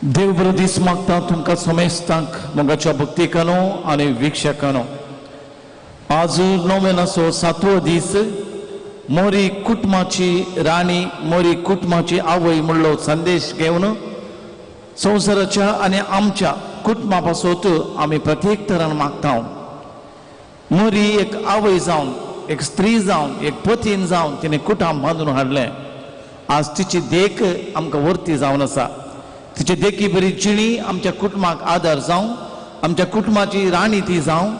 देव बरो दीस मागता तुमकां समेस्तांक मोगाच्या भक्तीकानो आनी वीक्षकानो। आज नोवेनाचो 7वो दीस मोरी कुटुंबाची राणी मोरी कुटुंबाची आवय म्हणलो संदेश घेवन संवसाराच्या आनी आमच्या कुटुंबा पासत आमी प्रत्येक तरान मागता। मोरी एक आवय जावन एक स्त्री जावन एक पतीन जावन तिने कुटुंब बांदून हाडलें। आज तिची देख आमकां वर्ती जावन आसा। तिची देखी बरी जिणी आमच्या कुटुंबाक आदार जावं, आमच्या कुटुंबाची राणी ती जावं।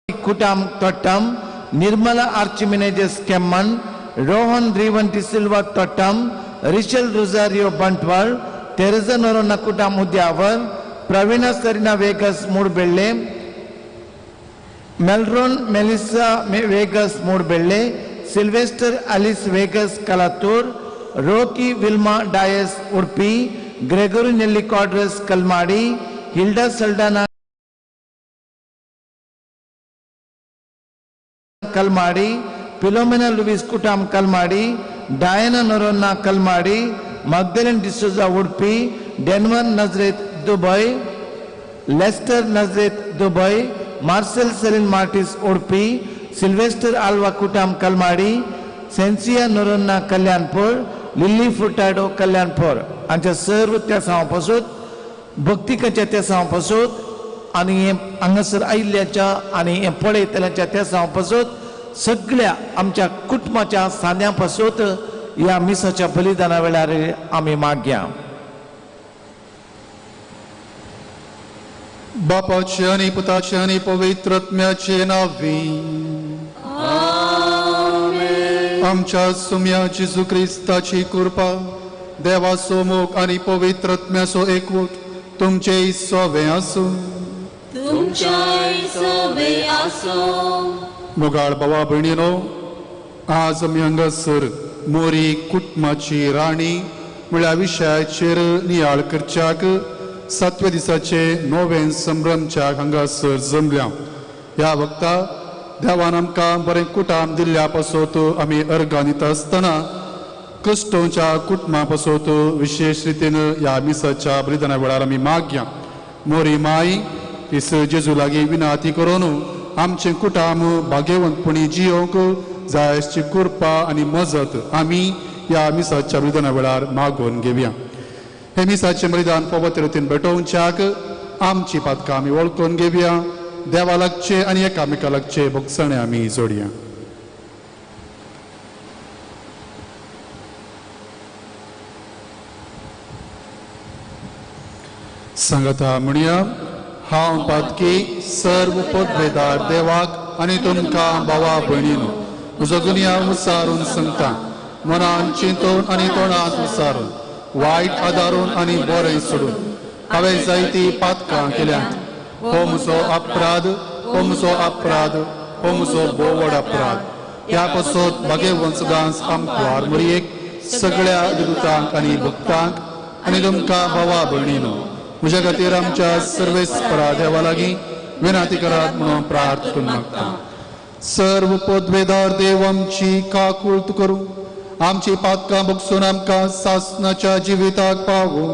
कुटाम तोट्टम निर्मला आर्चिमिनेजेस केम्मन रोहन रीवंटी Silva Thottam Rachel Rosario Bantwal Teresa Noronha कुटाम Udyavar Praveena Sarina Vegas Moodbelle Melron Melissa Vegas Moodbelle Sylvester Alice Vegas Kalathur Rocky Wilma Dias Udupi Gregory Nelly Quadros Kalmadi Hilda Saldanha Kalmadi Philomena Luis कुटाम Kalmadi Diana Noronha Kalmadi Magdalene D'Souza Udupi Denver Nazareth Dubai Lester Nazareth Dubai Marcel Celine Martis Udupi Sylvester Alva कुटाम Kalmadi Sencia Noronha Kalyanpur lily फुटाडो Kalyanpur हांच्या सर्व त्या सांव पासून भक्तिकाच्या त्या सांव पासून आनी हांगासर आयिल्ल्याच्या आनी हे पळयतल्याच्या त्या सांव पासून सगळ्या आमच्या कुटुंबाच्या सांद्या पासून ह्या मिसाच्या बलिदाना वेळार आमी मागया। बापाचे आनी पुताचे आनी पवित्र आत्म्याचे नावी आमच्या सुम्या जेजू क्रिस्ताची कृपा देवाचो मोग आनी पवित्र आत्म्याचो एकवट तुमचे सवे आसूं। मोगाळ भावा भयणीनो, आज आमी हांगासर मोरी कुटुंबाची राणी म्हळ्या विशयाचेर नियाळ करच्याक 7व्या दिसाचे 9वें संभ्रमच्या हांगासर जमल्या. ह्या वक्ता देवान आमकां बरें कुटाम दिल्ल्या पासत आमी अर्गांत आसतना क्रिस्टोवच्या कुटुंबा पासत विशेष रितीन ह्या मिसाच्या बलिदाना वेळार आमी मागया. मोरी माई इस जेजू लागीं विनाती करून आमचे कुटाम भाग्यवंतपणी जियोंक जायची कृपा आनी मजत आमी ह्या मिसाच्या बलिदाना वेळार मागून घेवया. हे मिसाचें बलिदान पवित्र रितीन भेटोवच्याक आमची पातकां आमी वळखून घेवया. देवा लागचे आनी एकामेका लागचे भोगसणे आमी जोडया. सांगता म्हणया, हांव पातकी सर्व पदवेदार देवाक आनी तुमकां भावा भयणीनो म्हजो गुन्या विचारून सांगता. मनान चिंतून आनी तोंडांत विचारून वायट आदारून आनी बरें सोडून हांवें जायतीं पातकां केल्यांत. हो म्हजो अपराध, हो म्हजो अपराध, हो म्हजो भोव व्हड अपराध. ह्या पासत भाग्यवंत सदांच आमकां मरयेक सगळ्या दिगुतांक आनी भक्तांक आनी तुमकां भावा भयणीनो म्हज्या खातीर आमच्या सर्वेस्परा देवा लागीं विनाती करात म्हणून प्रार्थना मागता. सर्व पदवेदार देव आमची काकूळट करूं, आमची पातकां भोगसून आमकां सासणाच्या जिविताक पावूं.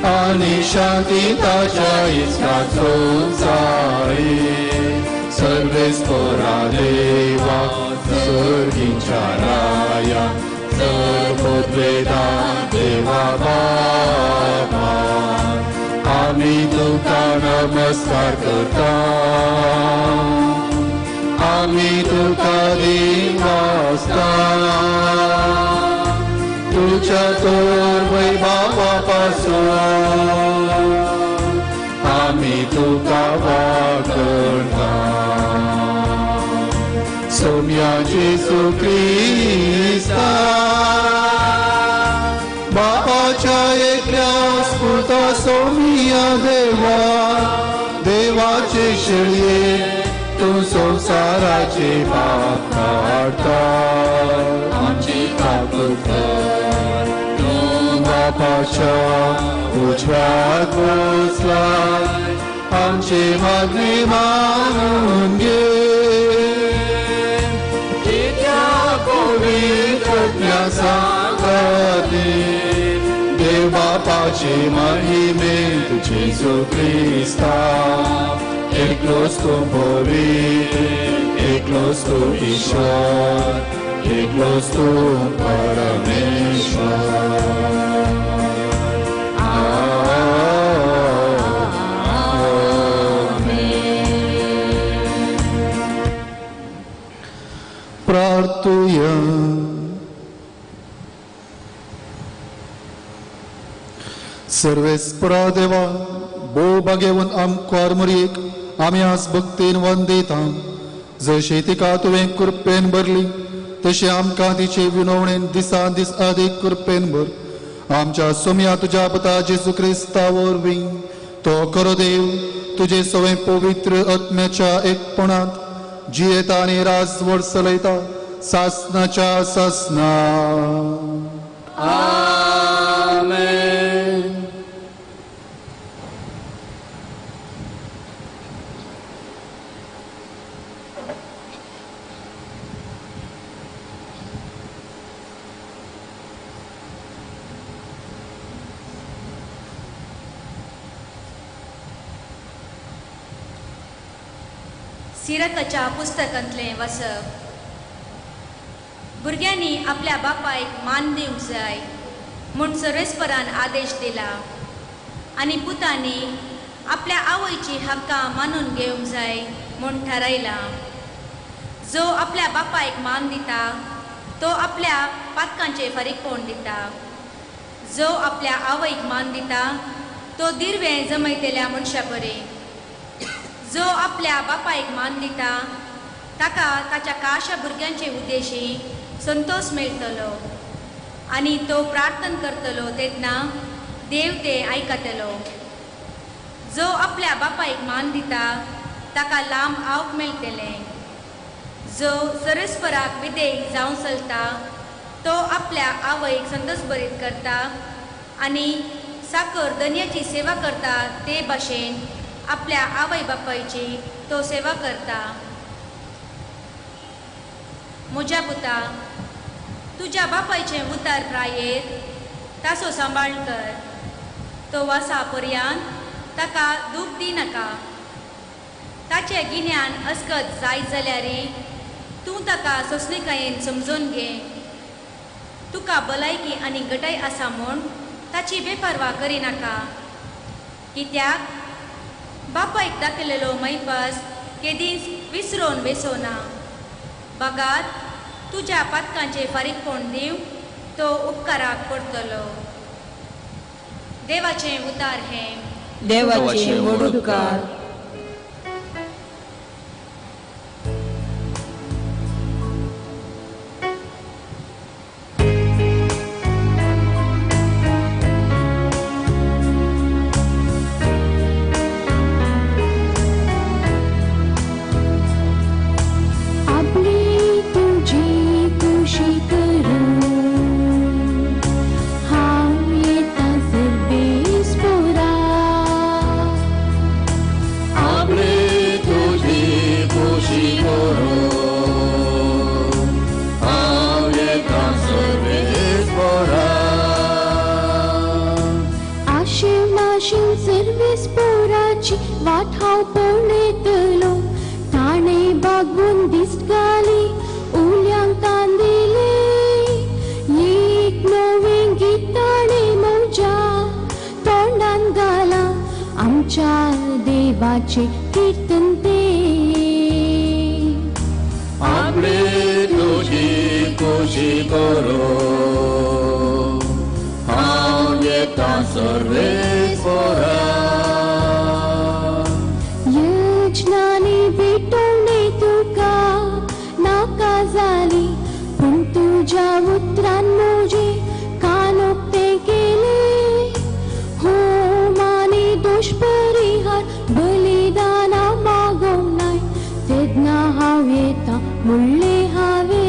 आणि शांती ताच्या इस्काचो जाय सर्वेस्परा देवा सर्गींच्या राया सर्व पदवेदार देवा बाबा आमी तुका नमस्कार करता. आमी तुका दिवासता तुझ्या तोर वैभवा पासून आमी तुका वागता. सोम्या जेजू क्रिस्ता बापाच्या एकल्या स्फुर्ता सोम्या देवा देवाचे शेळये तू संसाराचे पाप काढता. आमची काकूळट बापाच्या उजव्यात बसला आमची मागणी मानून घे. त्या पवित्रज्ञा सांगते देव बापाची महिमेत जेजू क्रिस्ता एकलोच तू पवित्र एकलोच तू ईश्वर एकलोच तू परमेश्वर. प्रार्थूया. सर्वेस्परा देवा भोव भाग्यवंत आमकां मरयेक आमी आज भक्तीन वंदिता. जशें तिका तुवें कृपेन भरली तशें आमकां तिचे विनवणेन दिसान दीस अदीक कृपेन भर. आमच्या सोम्या तुज्या पुता जेजू क्रिस्ता वरवीं तो खरो देव तुजे सगळे पवित्र आत्म्याच्या एकपणांत जियेता आनी राजवट चलयता सासणाच्या सासना. सिरताच्या पुस्तकांतलें वचप. भुरग्यांनी आपल्या बापायक मान दिवंक जाय म्हूण सर्वेस्परान आदेश दिला आनी पुतांनी आपल्या आवयची हक्कां मानून घेवंक जाय म्हूण थारायलां. जो आपल्या बापायक मान दिता तो आपल्या पातकांचे फारीकपण दिता. जो आपल्या आवयक मान दिता तो दिर्वें जमयतेल्या मनशा परी. जो आपल्या बापायक मान दिता ताका ताच्या काशा भुरग्यांचे उद्देशी संतोष मेळटलो आनी तो प्रार्थना करतलो तेन्ना देव ते आयकतलो. जो आपल्या बापायक मान दिता ताका लांब आवक मेळटलें. जो सर्वेस्पराक विधेय जावं चलता तो आपल्या आवयक संतोष बरीत करता आनी साकर दन्याची सेवा करता ते भाशेन आपल्या आवय बापायची तो सेवा करता. म्हज्या पुता, तुज्या बापायचें उतार प्रायेर ताचो सांबाळ कर. तो वासा पर्यंत ताका दूख दिनाका. ताचे गिन्यान अस्कत जायत जाल्यार तूं ताका सोंसणीकायेन समजून घे. तुका भलायकी आनी घटाय आसा म्हूण ताची बेपरवा करिनाका. कित्याक बापायक दाखयलेलो मैपास केदींच विसरोन वेसोना. बगात तुज्या पातकांचे फारीकपण दिव तो उपकाराक पडटलो. देवाचें उतार हें. देवाचे वडुकार. देवाचे कीर्तन ते आपले तुझी खुशी करो. हांव येता सर्वेस्परा. यजनानी भेटवणे तुका नाका जाली पूण तुज्या उतरान म्हजे कानूक ते केले. होम आनी दोश परिहार बलिदाना मागोवंक नाय तेन्ना हांव येता म्हणले हांवें.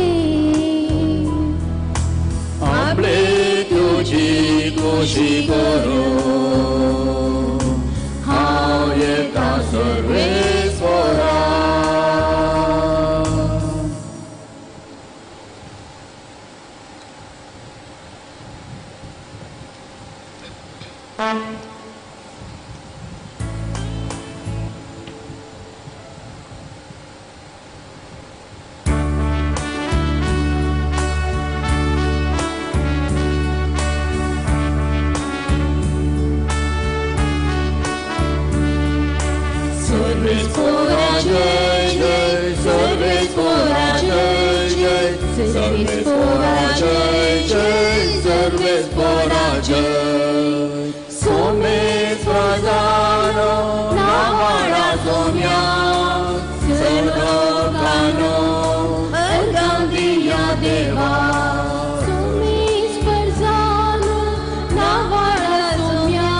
आपले तुझी खुशी करो. हांव येता सर्वेस्परा. सर्वेस्परा जय जय. सर्वेस्परा जय जय. सर्वेस्परा जय जय. सर्वेस्परा जय. सोमेस प्रजानो नावाडा सोम्या सर्वकानो अर्गांदिया देवा. सोमेस प्रजानो नावाडा सोम्या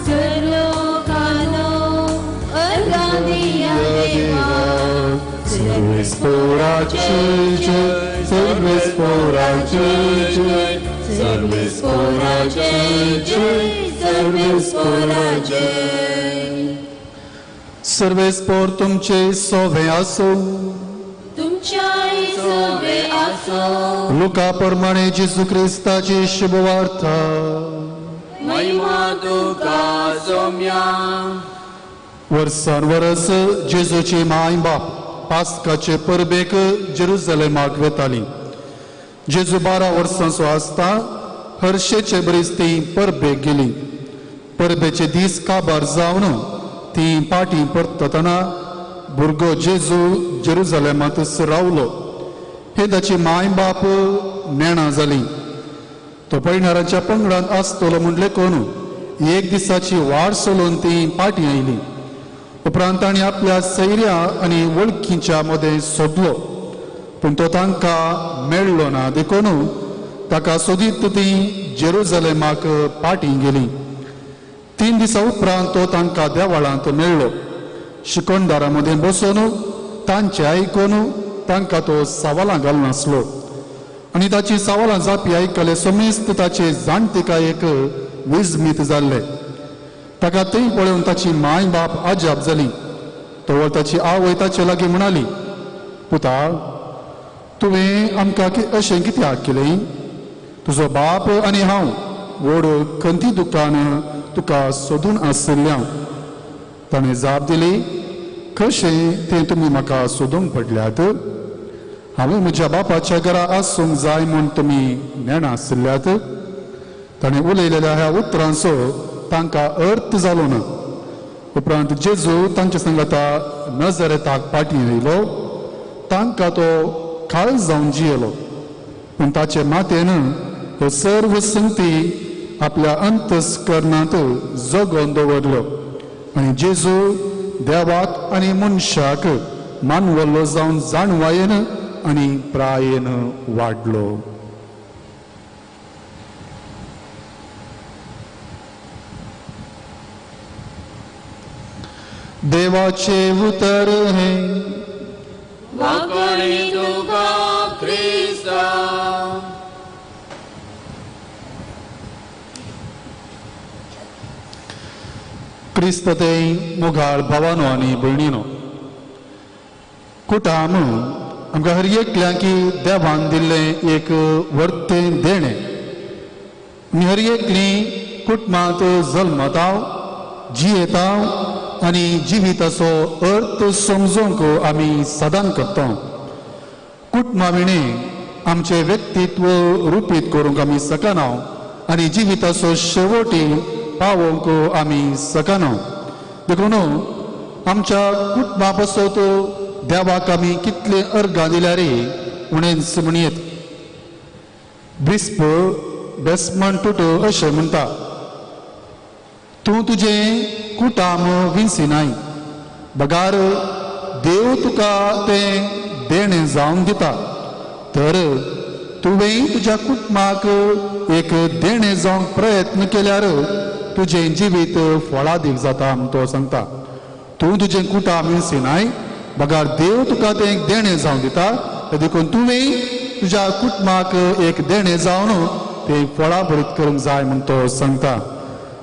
सर्वकानो अर्गांदिया देवा. सर्वेस्परा जय जय. सर्वेस्परा जय जय. सर्वेस्परा जय जय. सर्वेस्परा जय. सर्वेस्पोर तुमचे सोवे आसो. तुमच्या सोवे आसो. लुका प्रमाणे जेजू क्रिस्ताची शुभवार्ता. महिमा तुका सोम्या. वर्सान वर्स जेजूची माय बाप पास्काचे परबेक जेरुसलेमाक वेताली. जेजू 12 वर्सांचो आसता हरशेचे बरीच ती परबेक गेली. परबेचे दीस काबार जावन ती पाटी परतना भुरगो जेजू जेरुजलेमांत रावलो. हे ताची माय बाप नेणा जाली. तो पैणाराच्या पंगडांत आसतलो म्हूण लेखून एक दिसाची वाट चलोवन ती पाटी आयली. उपरांत ताणी आपल्या सैऱ्या आनी वळखीच्या मदें सोदलो, पूण तो तांकां मेळ्ळो ना. देखून ताका सोदीत ती जेरुजलेमाक पाटी गेली. 3 दिसां उपरांत तो तांकां देवाळांत मेळ्ळो. शिकोणदारा मदें बसून तांचे आयकून तांकां तो सवालां घालनासलो. आनी ताची सवालां जापी आयकले समेस्त ताचे जाणटेकायेक विजमीत जाल्ले. ताका थंय पळोवन ताची माय बाप आजाप जाली. तो ताची आवय ताचे लागीं म्हणाली, पुता, तुवें आमकां अशें कित्याक केलें? तुजो बाप आनी हांव व्हड खंती दुकान तुका सोदून आसल्या. ताणें जाप दिली, कशें तें तुमी म्हाका सोदूंक पडल्यात? हांवें म्हज्या बापाच्या घरा आसूंक जाय म्हूण तुमी नेणा आसल्यात. ताणें उलयलेल्या ह्या उतरांचो तांकां अर्थ जालो ना. उपरांत जेजू तांचे सांगता नजरेताक पाटी आयलो. तांकां तो काळज जावन जियेलो, पूण ताचे माथेन ह्यो सर्व संगती आपल्या अंतस्करणांत जगोवन दवरल्यो. आनी जेजू देवाक आनी मनशाक मानवल्लो जावन जाणवायेन आनी प्रायेन वाडलो. देवाचे उतर हे वाकणी तुका ख्रिस्ता. क्रिस्त ते मुगाळ भावानो आनी भयणीनो, कुटाम आमकां हर एकल्यांकी देवान दिल्लें एक वर्तें देणें. आमी हर एकलीं कुटुंबांत जल्मताव, जियेताव आनी जिविताचो अर्थ समजूंक आमी सदान करता. कुटुंबा विणें आमचें व्यक्तित्व रुपीत करूंक आमी शकना आनी जिविताचो शेवटी पावोवंक आमी शकना. देखून आमच्या कुटुंबा पासत देवाक आमी कितले अर्गां दिल्यार उणेंच म्हणयत. ब्रिस्प बेसमन टूट अशें म्हणटा, तूं तुजें कुटाम विंसिनाय, बगार देव तुका तें देणें जावन दिता. तर तुवें तुज्या कुटुंबाक एक देणें जावंक प्रयत्न केल्यार तुजें जिवीत फळादीक जाता म्हूण तो सांगता. तूं तुजें कुटाम विंसिनाय, बगार देव तुका तें एक देणें जावन दिता. देखून तुवें तुज्या कुटुंबाक एक देणें जावन तें फळां भरीत करूंक जाय म्हूण तो सांगता.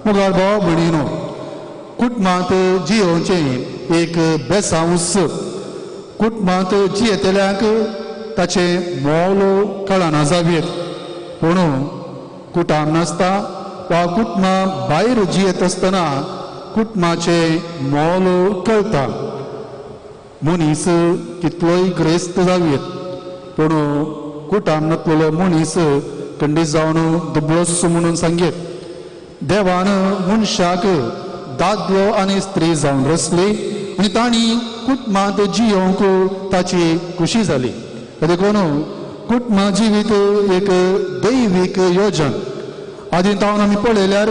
मुगाळ भाव भयणीनो, कुटुंबांत जियोवचें एक बेसांवस. कुटुंबांत जियेतल्यांक ताचें मोल कळना जावेत, पूण कुटाम नासता वा कुटुंबां भायर जियेत आसतना कुटुंबाचें मोल कळटा. मनीस कितलोय ग्रेस्त जावेत, पूण कुटाम नासलेलो मनीस खंडीत जावन दुबळस म्हणून सांगेत. देवान मनशाक दादलो आनी स्त्री जावन रचली आनी तांणी कुटुंबांत जियोवंक ताची खुशी जाली. देखून कुटुंबा जिवीत एक दैवीक योजन. आदीं तावन आमी पळयल्यार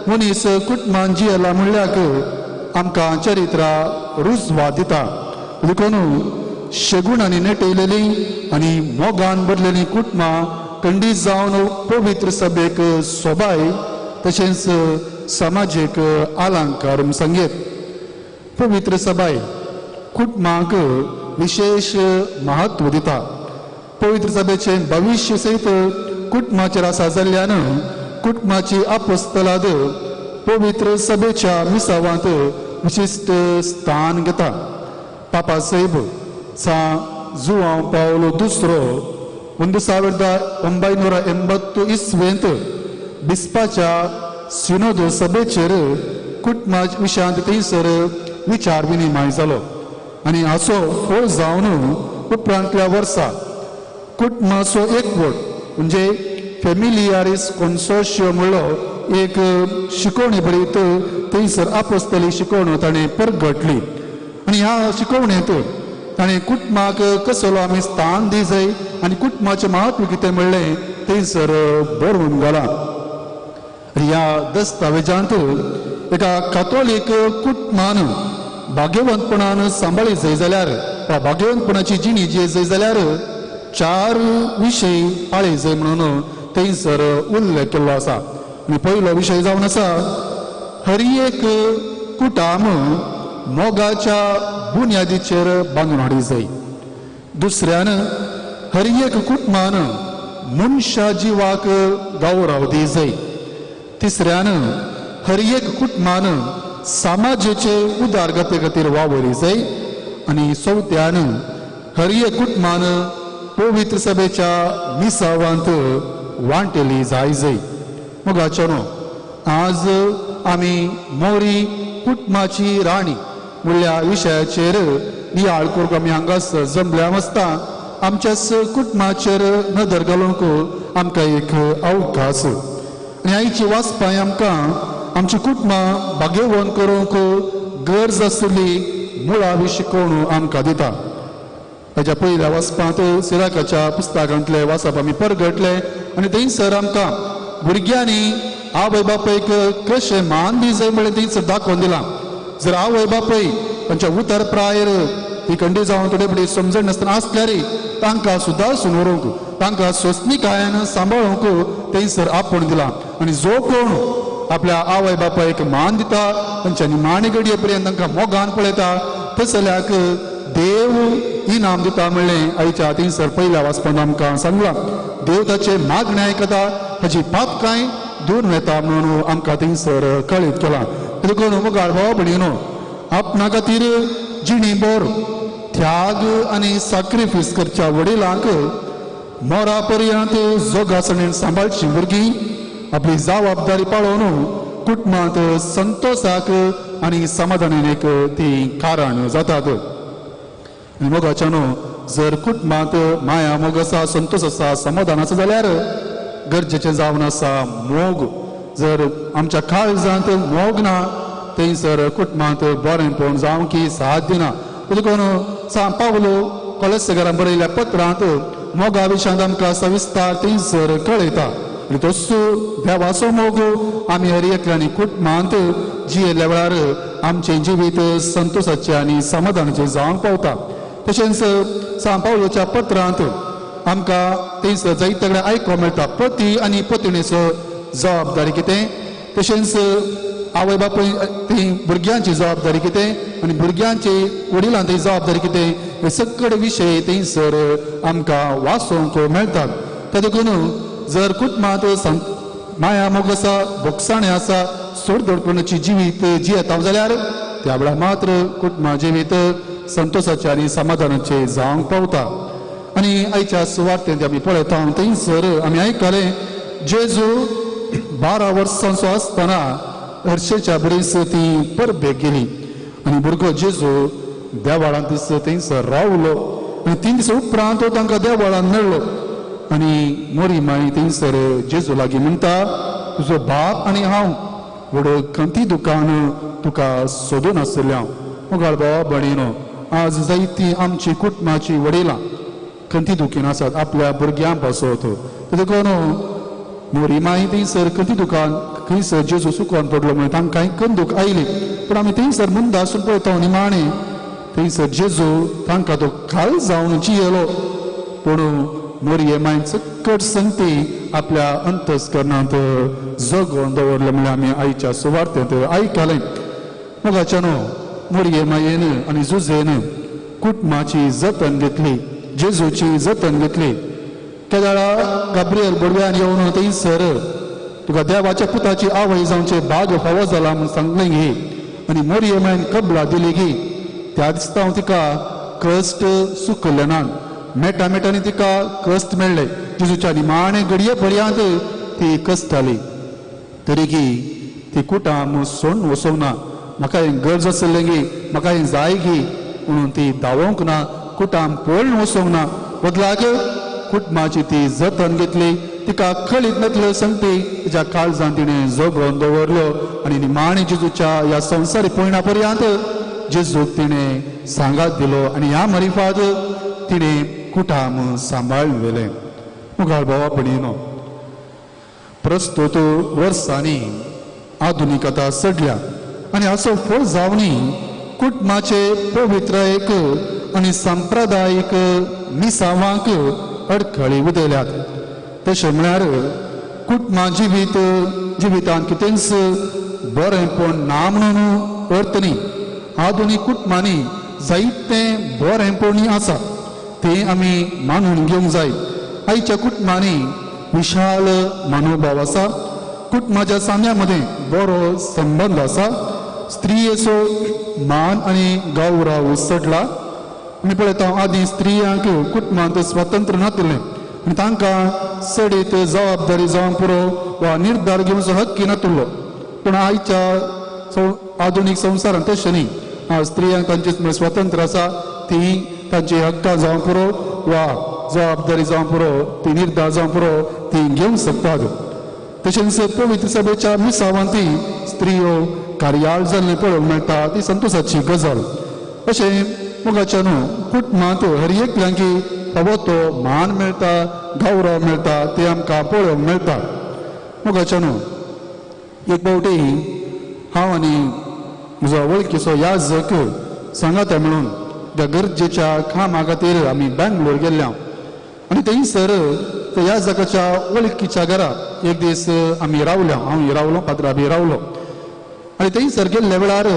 मनीस कुटुंबान जियेला म्हणल्यार आमकां चरित्रां रुजवा दिता. देखून शेगुणांनी नेटयलेलीं आनी मोगान भरलेलीं कुटुंबां खंडीत जावन पवित्र सभेक सोबाय तशेंच समाजीक आलंकार सांगेत. पवित्र सभाय कुटुंबाक विशेष महत्व दिता. पवित्र सभेचें भविश्य सयत कुटुंबाचेर आसा जाल्ल्यान कुटुंबाची आपोस्तलाद पवित्र सभेच्या मिसावांत विशिश्ट स्थान घेता. पापा साहेब जुआंव पावलो दुसरो 1980 इस्वेंत बिस्पाच्या सिनोदो सभेचेर कुटुंबा विशयांत थंयसर विचार विनिमय जालो आनी हाचो फळ जावन उपरांतल्या वर्सा कुटुंबाचो एकवट म्हणजे फॅमिलियारिस कॉन्सोर्शियो म्हणलो एक शिकवणी बरयत थंयसर आपोस्तली शिकवण ताणें परगटली आनी ह्या शिकवणेंतून ताणें कुटुंबाक कसलो आमी स्थान दी जाय आनी कुटुंबाचें म्हत्व कितें म्हणलें थंयसर बरोवन घालां. ह्या दस्तावेजांत एका कातोलीक कुटुंबान भाग्यवंतपणान सांबाळी जाय जाल्यार वा भाग्यवंतपणाची जिणी जी जाय जाल्यार 4 विशय पाळी जाय म्हणून थंयसर उल्लेख केल्लो आसा. आनी पयलो विशय जावन आसा हर एक कुटाम मोगाच्या बुन्यादीचेर बांदून हाडी जाय. दुसऱ्यान हर एक कुटुंबान मनशा जिवाक गौरव दी जाय. तिसऱ्यान हर एक कुटुंबान समाजाचे उदारगते खातीर वावरी जाय. आनी चवथ्यान हर एक कुटुंबान पवित्र सभेच्या मिसावांत वांटेली जाय. मोगाचेनो आज आमी मोरी कुटुंबाची राणी म्हणल्या विशयाचेर नियाळ करूंक आमी हांगासर जमल्या आसता आमच्याच कुटुंबाचेर नदर घालूंक आमकां एक अवकाश. आनी आयची वाचपां आमकां आमची कुटुंबां भाग्यवन करूंक गरज आसली मुळावी शिकवण आमकां दिता. हाच्या पयल्या वाचपांत सिराकाच्या पुस्तकांतले वाचप आमी परगटले आनी थंयसर आमकां भुरग्यांनी आवय बापायक कशें मान दी जाय म्हळें थंयसर दाखोवन दिलां. जर आवय बापाय तांच्या उतर प्रायर इखंडी जावन थोडे फुडें समजण नासतना आसल्यार तांकां सुदारून व्हरूंक तांकां सोंसणीकायेन सांबाळूंक थंयसर आपोवन दिलां. आनी जो कोण आपल्या आवय बापायक मान दिता तांच्या निमाणे घडये पर्यंत तांकां मोगान पळयता तसल्याक देव इनाम दिता म्हणलें आयच्या थंयसर पयल्या वाचपान आमकां सांगलां. देव ताचे मागणें आयकता हाची पापकाय दूर वता म्हणून आमकां थंयसर कळीत केलां. देखून मोगाळ भाव भयणीनो आपणा खातीर जिणीभर त्याग आनी सॅक्रिफायस करच्या वडिलांक मोरा पर्यंत जोगासणेन सांबाळची भुरगीं आपली जबाबदारी पाळोवन कुटुंबांत संतोशाक आनी समाधानाक ती कारण जातात. आनी मोगाच्यानो जर कुटुंबांत माया मोग आसा संतोश आसा समाधान आसा जाल्यार गरजेचें जावन आसा मोग. जर आमच्या काळजांत मोग ना थंयसर कुटुंबांत बरेंपण जावंकी साथ दिना. देखून सान पावलो कोलेसेकारान बरयल्ल्या पत्रांत मोगा विशयांत आमकां सविस्तार थंयसर कळयता. आनी तसो देवाचो मोग आमी हर एकल्यानी कुटुंबांत जियेल्या वेळार आमचें जिवीत संतोशाचें आनी समाधानाचें जावंक पावता. तशेंच सान पावलोच्या पत्रांत आमकां थंयसर जायते कडेन आयकोंक मेळटा पती आनी पत्नीचो जबाबदारी कितें तशेंच आवय बापूय ती भुरग्यांची जबाबदारी कितें आनी भुरग्यांची वडिलांची जबाबदारी कितें हे सगळे विशय थंयसर आमकां वाचूंक मेळटात. ते देखून जर कुटुंबांत माया मोग आसा भोगसाणें आसा सोडधोडपणाची जिवीत जियेता जाल्यार त्या वेळार मात्र कुटुंबा जिवीत संतोशाचें आनी समाधानाचें जावंक पावता. आनी आयच्या सुवातेंत आमी पळयता थंयसर आमी आयकलें जेजू 12 वर्सांचो आसतना हरशेच्या बरीस ती परबेक गेली आनी भुरगो जेजू देवाळांत थंयसर रावलो आनी 3 दीस उपरांत तांकां देवाळांत मेळ्ळो. आनी मोरी माई थंयसर जेजू लागीं म्हणटा तुजो बाप आनी हांव व्हड खंती दुकान तुका सोदून आसल्या. मोगाळ भावा भयणीनो आज जायतीं आमची कुटुंबाची वडिलां खंती दुखीन आसात आपल्या भुरग्यां पासत. देखून मोरी माई थंयसर खंती दुकान खंयसर जेजू सुकोवन पडलो म्हणून तांकां कंदूक आयली पूण आमी थंयसर मुंद आसून पळयता निमाणे थंयसर जेजू तांकां तो खाल जावन जियेलो. पूण मोरये मायन सकट संगती आपल्या अंतस्करणांत जगोवन दवरले म्हणल्यार आमी आयच्या सुवातेंत आयकलें. मोगाच्यानो मोरये मायेन आनी जुजेन कुटुंबाची जतन घेतली जेजूची जतन घेतली. त्या वेळार गाब्रियल बडव्यान येवन थंयसर तुका देवाच्या पुताची आवय जावचे भाग फावो जाला म्हूण सांगलें गी आनी मोरये मायन कबला दिली गी. त्या दिसता तिका कश्ट सुकले ना मेटा मेटांनी तिका कश्ट मेळ्ळे. जेजूच्या निमाणे घडये पर्यंत ती कश्टाली तरी की ती कुटाम सोडून वचोंक ना. म्हाका हें गरज आसलें गी म्हाका हें जाय गी म्हणून ती धांवोंक ना कुटाम पळोवन वचोंक ना. बदलाक कुटुंबाची ती जतन घेतली तिका खळीत घातल्यो संगती तिच्या काळजांत तिणें जोगळोन दवरलो आनी निमाणे जेजूच्या ह्या संवसारी पयणा पर्यंत जेजूक तिणें सांगात दिलो आनी ह्या मरिफाद तिणें कुटाम सांबाळून व्हेलें. मुखार भावा भयणीनो, प्रस्तुत वर्सांनी आधुनिकता सडल्या आनी हाचो फळ जावनी कुटुंबाचे पवित्रयेक आनी सांप्रदायीक मिसावांक अडखळी उदेल्यात. तशें म्हळ्यार कुटुंबा जिवितांत कितेंच बरेंपण ना म्हणून अर्थ न्ही. आधुनीक कुटुंबांनी जायतें बरेंपणी आसा तें आमी मानून घेवंक जाय. आयच्या कुटुंबांनी विशाल मनोभाव आसा. कुटुंबाच्या साम्या मदें बरो संबंद आसा. स्त्रियेचो मान आनी गौरव सडला. आमी पळयता आदीं स्त्रियांक कुटुंबांत स्वतंत्र नासलें आनी तांकां सडीत जबाबदारी जावंक पुरो वा निर्धार घेवचो हक्क नासलो. पूण आयच्या आधुनीक संवसारांत तशें न्ही. स्त्रियांक तांचे स्वतंत्र आसा. ती तांची हक्कां जावंक पुरो वा जबाबदारी जावंक पुरो ती निर्धार जावंक पुरो ती घेवंक शकतात. तशेंच पवित्र सभेच्या मिसावांती स्त्रियो कार्याळ जाल्लें पळोवंक मेळटा. ती संतोशाची गजाल. अशें मुगाच्या न्हू कुटुंबांत हर एकल्यांकी फावो तो मान मेळटा, गौरव मेळटा ते आमकां पळोवंक मेळटा. मुगाच्या न्हू एक फावटी हांव आनी म्हजो वळखीचो याजक सांगाता मेळून त्या गरजेच्या कामा खातीर आमी बेंगलोर गेल्ल्या आनी थंयसर त्या याजकाच्या वळखीच्या घरा एक दीस आमी रावल्या. हांव रावलो, पात्राबी रावलो आनी थंयसर गेल्ल्या वेळार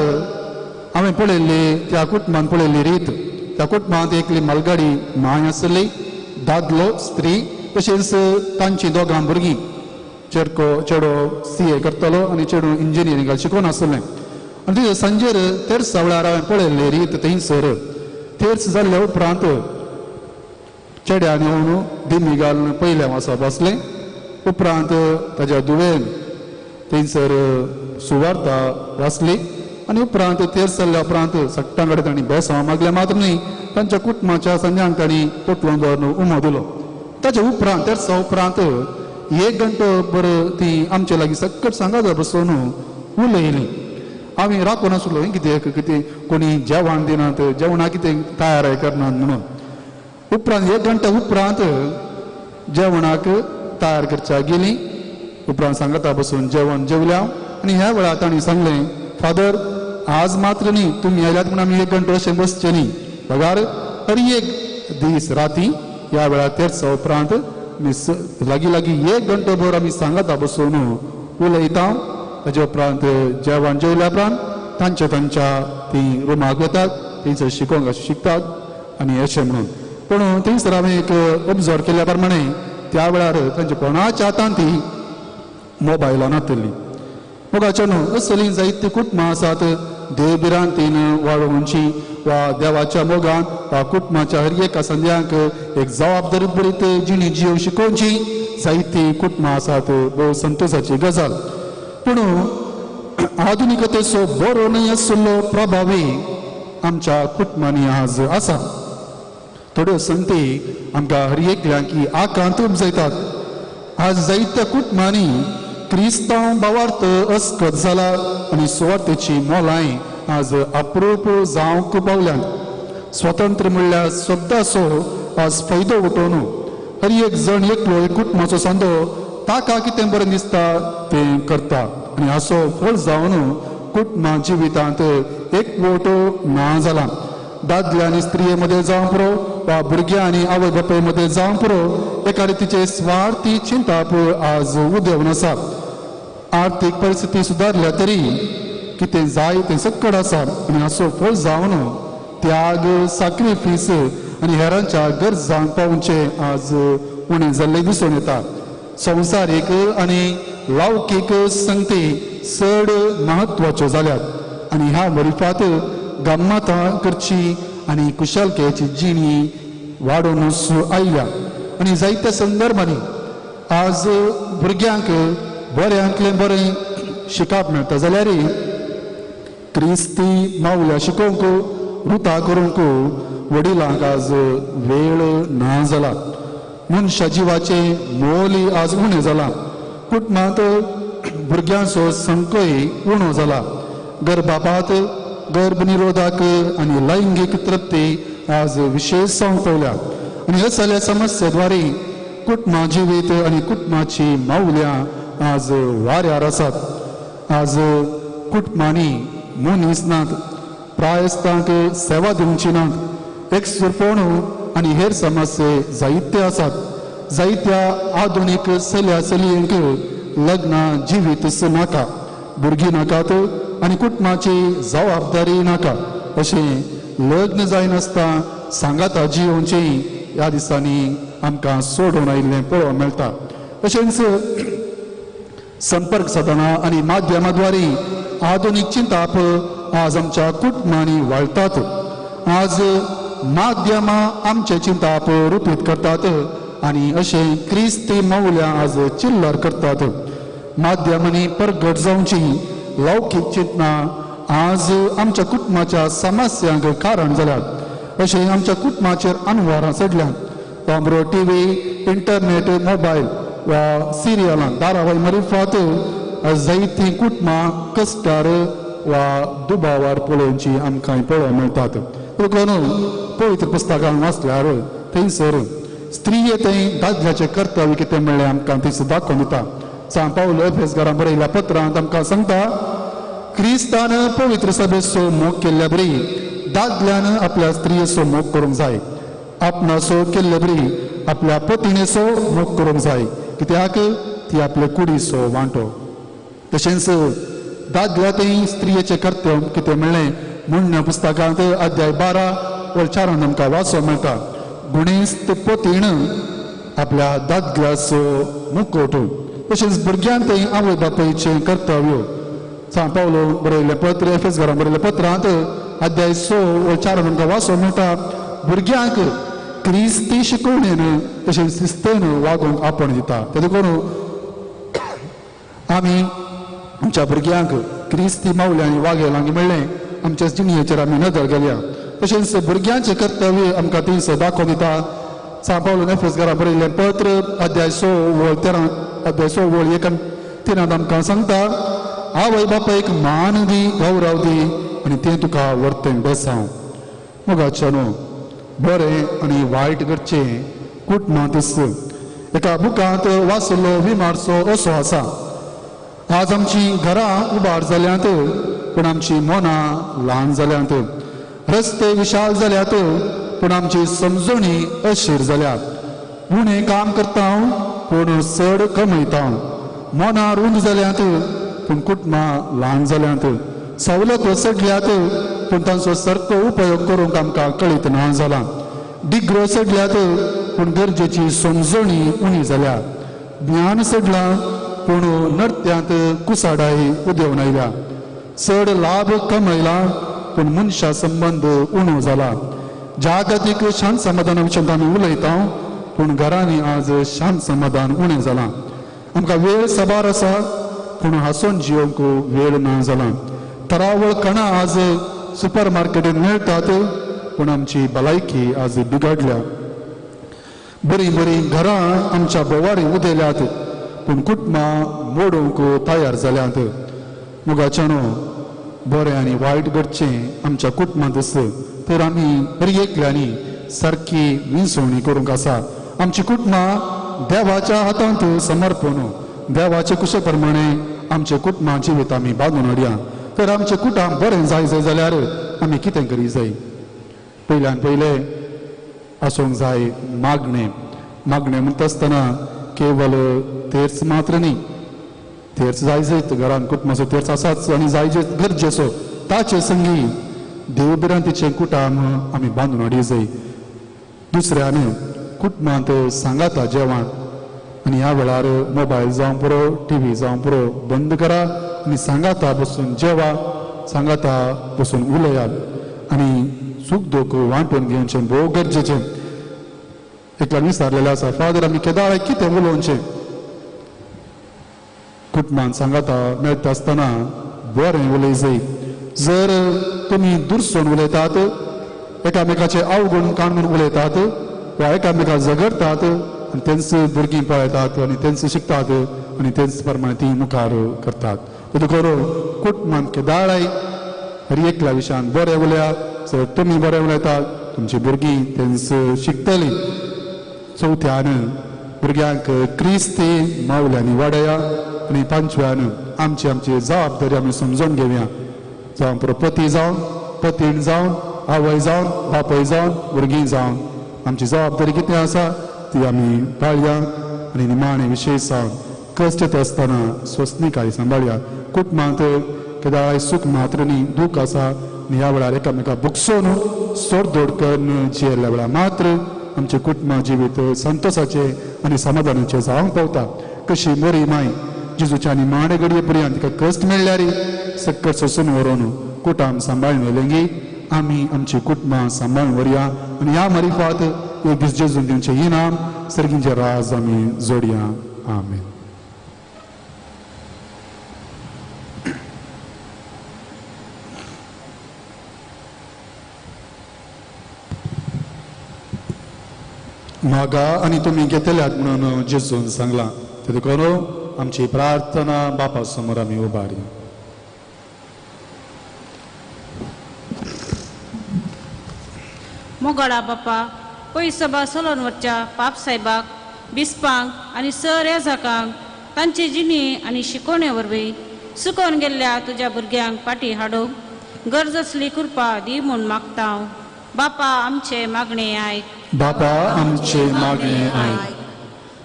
हांवें पळयल्ली त्या कुटुंबान पळयल्ली रीत. त्या कुटुंबांत एकली मालगाडी माय आसली, दादलो, स्त्री, तशेंच तांची दोगां भुरगीं. चेडो CA करतालो आनी चेडूं इंजिनियरिंगाक शिकून आसलें. आनी थंय सांजेर तेर्सा वेळार हांवें पळयल्ली रीत थंयसर. तेर्स जाल्ल्या उपरांत चेड्यान येवन दिमी घालून पयल्या वासा बसलें. उपरांत ताच्या धुवेन थंयसर सुवार्ता वाचली आनी उपरांत तेर्स जाल्ल्या उपरांत सट्टां कडेन तांणी बेसांव मागलें. मात्र न्ही तांच्या कुटुंबाच्या संजांक तांणी पोटलून दवरून उमो दिलो. ताच्या उपरांत तेर्सा उपरांत 1 घंटो भर ती आमचे लागीं सकट सांगात बसून उलयली. हांवें राखून आसलो कितें कोणी जेवण दिनात, जेवणा कितें तयाराय करनात म्हणून. उपरांत 1 घंटा उपरांत जेवणाक तयार करच्या गेली. उपरांत सांगाता बसून जेवण जेवल्या आनी ह्या वेळार तांणी सांगलें, फादर आज मात्र न्ही तुमी आयल्यात म्हणून आमी 1 घंटो अशें बसचें न्ही. पगार हर एक दीस राती ह्या वेळार तेर्सा उपरांत लागीं 1 घंटो भर आमी सांगाता बसून उलयता. ताचे उपरांत जेवण जेवल्या उपरांत तांच्या ती रुमाक वतात, थंयसर शिकोवंक शिकतात आनी अशें म्हणून. पूण थंयसर हांवें एक ऑब्जर्व केल्या प्रमाणे त्या वेळार तांच्या कोणाच्या हातांत ती मोबायलां नासली. मोगाच्या न्हू असलीं जायतीं कुटुंबां आसात देवबिरांतीन वाडोवची वा देवाच्या मोगान वा कुटुंबाच्या हर एका संद्यांक एक जबाबदारी बरीत जिणी जीव शिकोवची जायतीं कुटुंबां आसात. भोव संतोशाची गजाल. पूण आधुनिकतेचो बरो न्हय आसलो प्रभावी आमच्या कुटुंबांनी आज आसा. थोड्यो संगती आमकां हर एकल्यांक आकांत उपजयतात. आज जायत्या कुटुंबांनी क्रिस्तांव भावार्थ अस्खत जाला आनी सुवातेची मोलाय आज अप्रूप जावंक पावल्यात. स्वतंत्र म्हणल्यार शब्दाचो आज फायदो उठोवन हर एक जण एकलो एक कुटुंबाचो सांदो ताका कितें बरें दिसता तें करता आनी हाचो फळ जावन कुटुंबा जिवितांत एकवट ना जाला. दादल्या आनी स्त्रिये मदें जावं पुरो वा भुरग्यां आनी आवय बापाय मदें जावं पुरो एका रितीचे स्वार्थी चिंताप आज उदेवन आसा. आर्थीक परिस्थिती सुदारल्या तरी कितें जाय तें सकट आसा आनी हाचो फळ जावन त्याग, सॅक्रिफीस आनी हेरांच्या गरजांक पावचे आज उणें जाल्लें दिसून येता. संवसारीक आनी लौकीक संगती चड म्हत्वाच्यो जाल्यात आनी ह्या वरिफात गम्मतां करची आनी कुशलकेची जिणी वाडून आयल्या. आनी जायत्या संदर्भांनी आज भुरग्यांक बऱ्यांतलें बरें शिकप मेळटा जाल्यार क्रिस्ती मावल्या शिकोवंक वृता करूंक वडिलांक आज वेळ ना जाला. मनशा जिवाचे मोली आज उणें जाला. कुटुंबांत भुरग्यांचो संकय उणो जाला. गर्भापात, गर्भनिरोधक आनी लैंगीक तृप्ती आज विशेष जावंक पावल्या. आनी ह्या सगळ्या समस्येद्वारे कुटुंबा जिवीत आनी कुटुंबाची मौल्यां आज वाऱ्यार आसात. आज कुटुंबांनी मनीस नात, प्रायस्तांक सेवा दिवची नात, एकसुरपण आनी हेर समस्ये जायत्यो आसात. जायत्या आधुनीक चल्या चलयेंक लग्न जिवीत नाका, भुरगीं नाकात आनी कुटुंबाची जबाबदारी नाका. अशें लग्न जायनासता सांगाता जियोवचें ह्या दिसांनी आमकां सोडून आयिल्लें पळोवंक मेळटा. तशेंच संपर्क साधनां आनी माध्यमाद्वारे आधुनीक चिंताप आज आमच्या कुटुंबांनी वाळटात. आज माध्यमां आमचे चिंताप रुपीत करतात आनी अशें क्रिस्ती मौल्यां आज चिल्लर करतात. माध्यमांनी प्रगट जावची लौकीक चिंतना आज आमच्या कुटुंबाच्या समस्यांक कारण जाल्यात. अशें आमच्या कुटुंबाचेर अनवरां चडल्यात. तांबरो टीव्ही, इंटरनेट, मोबायल वा सिरियलां धारावाही मारिफात जायतीं कुटुंबां कश्टार वा दुबावार पळोवची आमकां पळोवंक मेळटात. देखून पवित्र पुस्तकांत वाचल्यार थंयसर स्त्रिये थंय दादल्याचें कर्तव्य कितें म्हणलें आमकां थंयसर दाखोवन दिता. सांत पावलो एफेसकारांक बरयल्ल्या पत्रांत आमकां सांगता, क्रिस्तान पवित्र सभेचो मोग केल्ल्या बरी दादल्यान आपल्या स्त्रियेचो मोग करूंक जाय. आपणाचो केल्ले बरी आपल्या पत्नीचो मोग करूंक जाय, कित्याक ती आपल्या कुडीचो वांटो. तशेंच दादल्या थंय स्त्रियेचें कर्तव्य कितें म्हणलें म्हण्ण पुस्तकांत अध्याय 12:4 आमकां वाचूंक मेळटा. गुणेस्त पतीण आपल्या दादल्याचो मुकोट. तशेंच भुरग्यांक थंय आवय बापायचें कर्तव्य. सांत पावलो बरयल्लें पत्र एफेसकारांक बरयल्ल्या पत्रांत अध्याय 6:4 आमकां वाचूंक मेळटा. भुरग्यांक क्रिस्ती शिकवणेन तशेंच शिस्तेन वागूंक आपण दिता. ते देखून आमी आमच्या भुरग्यांक क्रिस्ती मौल्यांनी वागयलां म्हणलें आमच्या जिणयेचेर आमी नदर गेल्या. तशेंच भुरग्यांचें कर्तव्य आमकां थंयसर दाखोवन दिता. सांत पावलो एफेसकारांक बरयल्लें पत्र अध्याय 6:13 आमकां सांगता, आवय बापायक मान दी, गौरव दी आनी तें तुका वर्तें बेसांव. मोगाच्या न्हू बरें आनी वायट करचें कुटुंबांत एका बुकांत वाचलो विमारचो असो आसा. आज आमची घरां उबार जाल्यांत पूण आमची मनां ल्हान जाल्यांत. रस्ते विशाल जाल्यात पूण आमची समजणी अशीर जाल्यात. उणें काम करता पूण चड कमयता. मनां रुंद जाल्यांत पूण कुटुंबां ल्हान जाल्यांत. सवलतो चडल्यात पूण तांचो सारको उपयोग करूंक आमकां कळीत ना जाला. डिग्रो चडल्यात पूण गरजेची समजणी उणी जाल्या. ज्ञान चडलां पूण नर्त्यांत कुसाडाय उदेवन आयल्या. चड लाभ कमयला पूण मनशा संबंद उणो जाला. जागतीक शांत समाधाना विशीं आमी उलयता पूण घरांनी आज शांत समाधान उणें जालां. आमकां वेळ सबार आसा पूण हांसून जियोवंक वेळ ना जाला. तरावळ कणां आज सुपर मार्केटींत मेळटात पूण आमची भलायकी आज बिगडल्या. बरीं बरीं घरां आमच्या बोवारी उदेल्यात पूण कुटुंबां मोडूंक तयार जाल्यात. मोगाच्यानो बरें आनी वायट घडचें आमच्या कुटुंबांत तर आमी बरी एकल्यांनी सारकी विंसवणी करूंक आसा. आमची कुटुंबां देवाच्या हातांत समर्पण. देवाचे कुशे प्रमाणे आमचे कुटुंबां जिवीत आमी बांदून हाडया. तर आमचें कुटुंब बरें जाय जाल्यार आमी कितें करी जाय? पयल्यान पयलें आसूंक जाय मागणें. मागणें म्हणटा आसतना केवल तेर्स मात्र न्ही. तेर्स जाय जायत घरान कुटुंबाचो तेर्स आसाच आनी जाय गरजेचो. ताचे संगी देवबिरांतीचें कुटुंब आमी बांदून हाडूं जाय. दुसऱ्यान कुटुंबांत सांगाता जेवण आनी ह्या वेळार मोबायल जावं पुरो, टीव्ही जावं पुरो बंद करा आनी सांगाता बसून जेवा, सांगाता बसून उलयात आनी सूख दूख वांटून घेवचें भोव गरजेचें. एकल्यान विचारलेलें आसा, फादर आमी केदाळ कितें उलोवचें? कुटुंबांत सांगाता मेळटा आसतना बरें उलय जाय. जर तुमी दुरसून उलयतात, एकामेकाचे अवगुण काणून उलयतात वा एकामेकाक झगडतात आनी तेंच भुरगीं पळयतात आनी तेंच शिकतात आनी तेंच प्रमाणे ती मुखार करतात. देखून कुटुंबान केदाराय हर एकल्या विशयान बरें उलया. जर तुमी बरें उलयतात तुमची भुरगीं तेंच शिकतलीं. चवथ्यान भुरग्यांक क्रिस्ती मावल्यांनी वाडया आनी पांचव्यान आमची आमची जबाबदारी आमी समजून घेवया. जावं पती जावन पतीण जावन आवय जावन बापय जावन भुरगीं जावन आमची जबाबदारी कितें आसा ती आमी पाळया आनी निमाणे विशेश जावन कश्ट आसतना स्वसनिकाय सांबाळया. कुटुंबांत केदाय सूख मात्र न्ही दूख आसा आनी ह्या वेळार एकामेकाक बुकसून सोडदोड करून जियेल्ल्या वेळार मात्र आमचे कुटुंब जिवीत संतोषाचे आनी समाधानाचे जावंक पावता. कशी बरी माय जेजूच्या निमाणे घडये पर्यंत तिका कश्ट मेळ्ळ्यार सक्कट सोसून व्हरून कुटाम सांबाळून व्हेलेंगी आमी आमची कुटुंबां सांबाळून व्हरया आनी ह्या मारिफात एक दीस जेजून दिवचे इनाम सर्गींचे राज आमी जोडया. आमेन. मागा आनी तुमी घेतल्यात म्हणून जेजून सांगला. ते देखून आमची प्रार्थना बापा समोर आमी उबारया. मोगाळा बापा पयस सभा चलोवन वरच्या पाप साहेबाक बिस्पांक आनी सर येजाकांक तांचे जिणी आनी शिकोवणे वरवीं सुकोवन गेल्ल्या तुज्या भुरग्यांक फाटीं हाडूंक गरज असली कृपा दी म्हूण मागता हांव. बापा आमचे मागणे आयक. बापा आमचे मागणे आयक.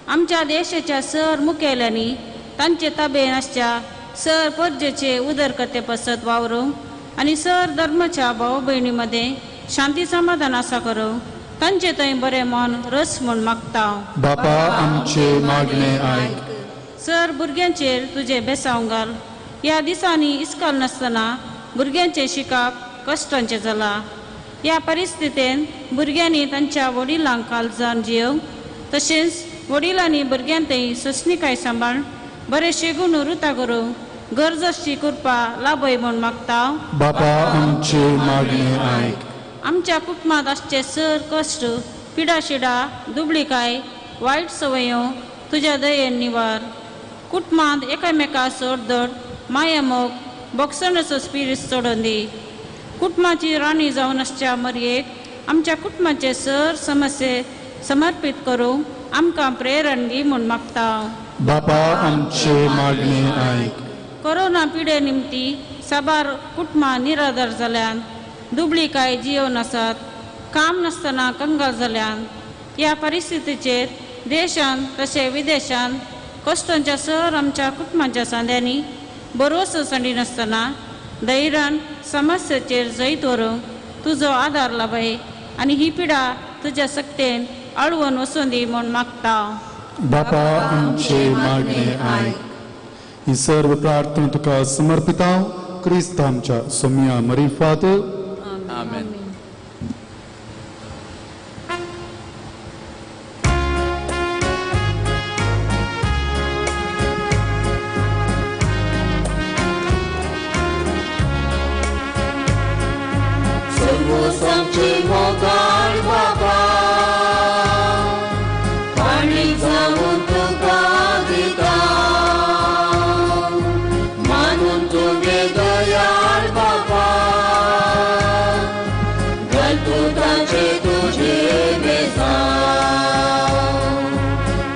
आमच्या देशाच्या सर मुखेल्यांनी तांचे ताबेन आसच्या सर पर्जेचे उदरकते पसत वावरूंक आनी सर धर्माच्या भाव भयणी मदें शांती समाधान आसा करूंक तांचे थंय बरें मन रस म्हूण मागता हांव. बापा आमचे मागणे आयक. सर भुरग्यांचेर तुजे बेसांव घाल. ह्या दिसांनी इस्कॉल नासतना भुरग्यांचे शिकाप कश्टांचे जाला. ह्या परिस्थितीन भुरग्यांनी तांच्या वडिलांक काळजान जियोंक तशेंच वडिलांनी भुरग्यांतय ससणिकाय सांबाळून बरे शेगून रुता करूंक गरजशी कृपा लाभय म्हूण मागता हांव. बापा आमचे मागणे आयक. आमच्या कुटुंबांत आसचे सर कश्ट पिडाशिडा दुबळीकाय वायट संवयो तुज्या दयेन निवार. कुटुंबांत एकामेका सोडदड माया मोग बोगसणाचो स्पिरीट सोडून दी. कुटुंबाची राणी जावन आसच्या मरयेक आमच्या कुटुंबाचे सर समस्ये समर्पीत करूंक आमकां प्रेरण दी म्हूण मागता हांव. बापा आमचे मागणे आयक. कोरोना पिडे निमती साबार कुटुंबां निराधार जाल्यान दुबळीकाय जियोन आसात. काम नासतना कंगाल जाल्यान ह्या परिस्थितीचेर देशांत तशें विदेशांत कश्टांच्या सर आमच्या कुटुंबाच्या सांद्यांनी भरवसो सांडिनासतना धैर्यान समस्येचेर जैत व्हरूंक तुजो आदार लाभय आनी ही पिडा तुज्या सक्तेन आळवून वचून दी म्हूण मागता हांव. बापा आमचे मागणे आयक. ही सर्व प्रार्थना तुका समर्पित हांव क्रिस्त आमच्या सोम्या मरिफात. आमेन. सर्वोसांचे मोगाळ बाबा पाणी जाऊन तुका दिता मानून तुगे दयाळ बाबा घालतो तांचे तुझे बेसा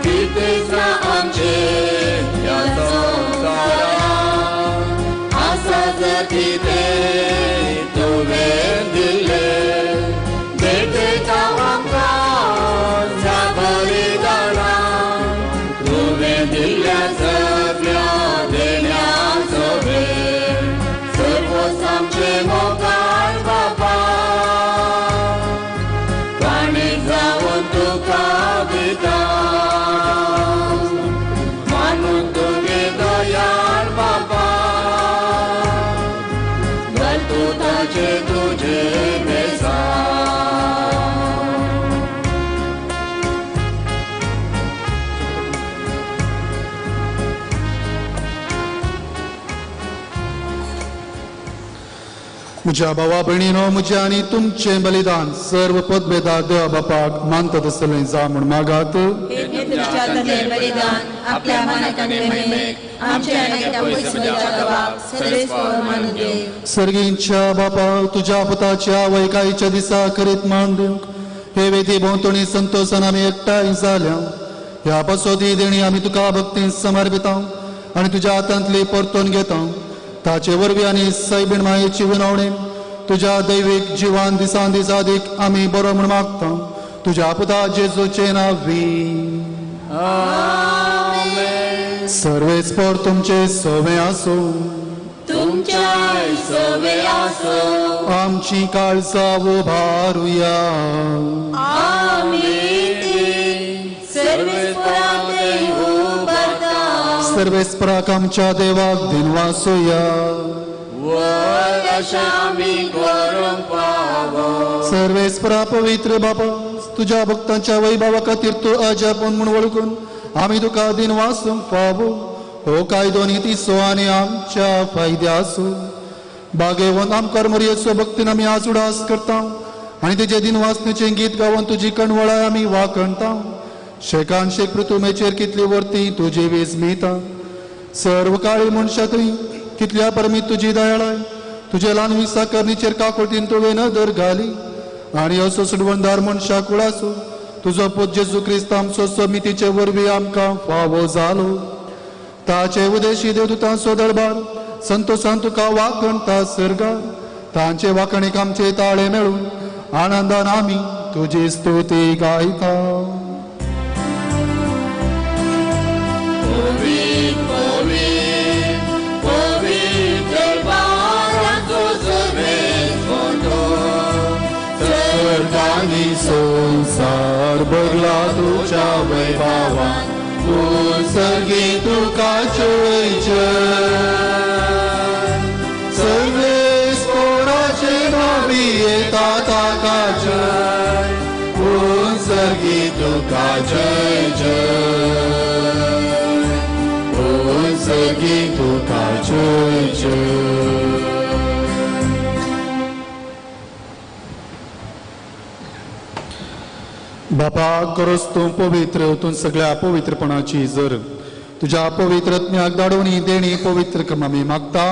कितें ना आमचे ह्या संवसारांत आसा जर कितें तुवें दिलें भेटयता आमकां ह्या बलिदानांत तुवें दिल्ल्या सगळ्या देण्याचो वेळ सर्वोस आमचे मोगाळ बाबा प्राणी जावन तुका दिता मानून तुगे म्हज्या भावा भयणीनो, म्हजें आनी तुमचें बलिदान सर्व पदभेदा देवा बापाक मानता तसलें जा म्हूण मागात. हे तुमच्या तलें बलिदान आपल्या मनात आनी महिमेक आमच्या आनी त्या पयसुल्याच्या देवाक सर्वेस्वर मानून देव. सर्गींच्या बापा, तुझ्या पुताच्या वैकायेच्या दिसा करीत मान दिवंक हे वेदी भोंवतणी संतोषान आमी एकठांय जाल्या. ह्या पासोदी देणी आमी तुका भक्तीन समर्पिता आनी तुज्या हातांतली परतून घेता. ताचे वरवीं आनी सैबीण मायेची विनवणी तुज्या दैवीक जिवान दिसान दिस अदीक आमी बरो म्हूण मागता. तुज्या पुता जेजूचे नांवी. सर्वेस्पर तुमचे सवे आसूं. तुमच्या सवे आसो. आमची काळजा उभारुया. सर्वेस्पराक आमच्या देवाक दिनवासुया. सर्वेस्परा पवित्र बापा, तुझ्या भक्तांच्या वैभवा खातीर तूं अजापून म्हूण वळखून आमी तुका दिनवासूंक फावो. हो कायदो नितीचो आनी आमच्या फायद्याचो. बागेवन आमकां मर्यादेचो भक्तीन आमी आज उडास करता आनी तेजे दिनवासनेचें गीत गावन तुजी कणवळाय आमी वाखणता. शेकान शेक पृथुमेचेर कितली वर्ती तुजी वीज मिळता. सर्व काळी मनशां थंय कितल्या परमीत तुजी दयाळाय. तुजे ल्हान विसा करणीचेर काकुळतीन तुवें नदर घाली आनी असो सुडवणदार मनशां कुळासो तुजो पूत जेजू क्रिस्त आमचो समितीचे वरवीं आमकां फावो जालो. ताचे उदेशी देवदूतांचो दरबार संतोषान तुका वाखणता सर्गार. तांचे वाखणीक आमचे ताळे मेळून आनंदान आमी तुजी स्तुती गायता. संसार भरला तुझ्या वैभवान. सर्गी तुका जय जय. सर्वेस्पराचे नावी येता ताका जय. सर्गी तुका जय जय. सर्गी तुका जय जय. बापा, करोस तूं पवित्र, तूं सगळ्या पवित्रपणाची जर तुज्या पवित्रत्म्याक धाडून ही देणी पवित्र करून आमी मागता.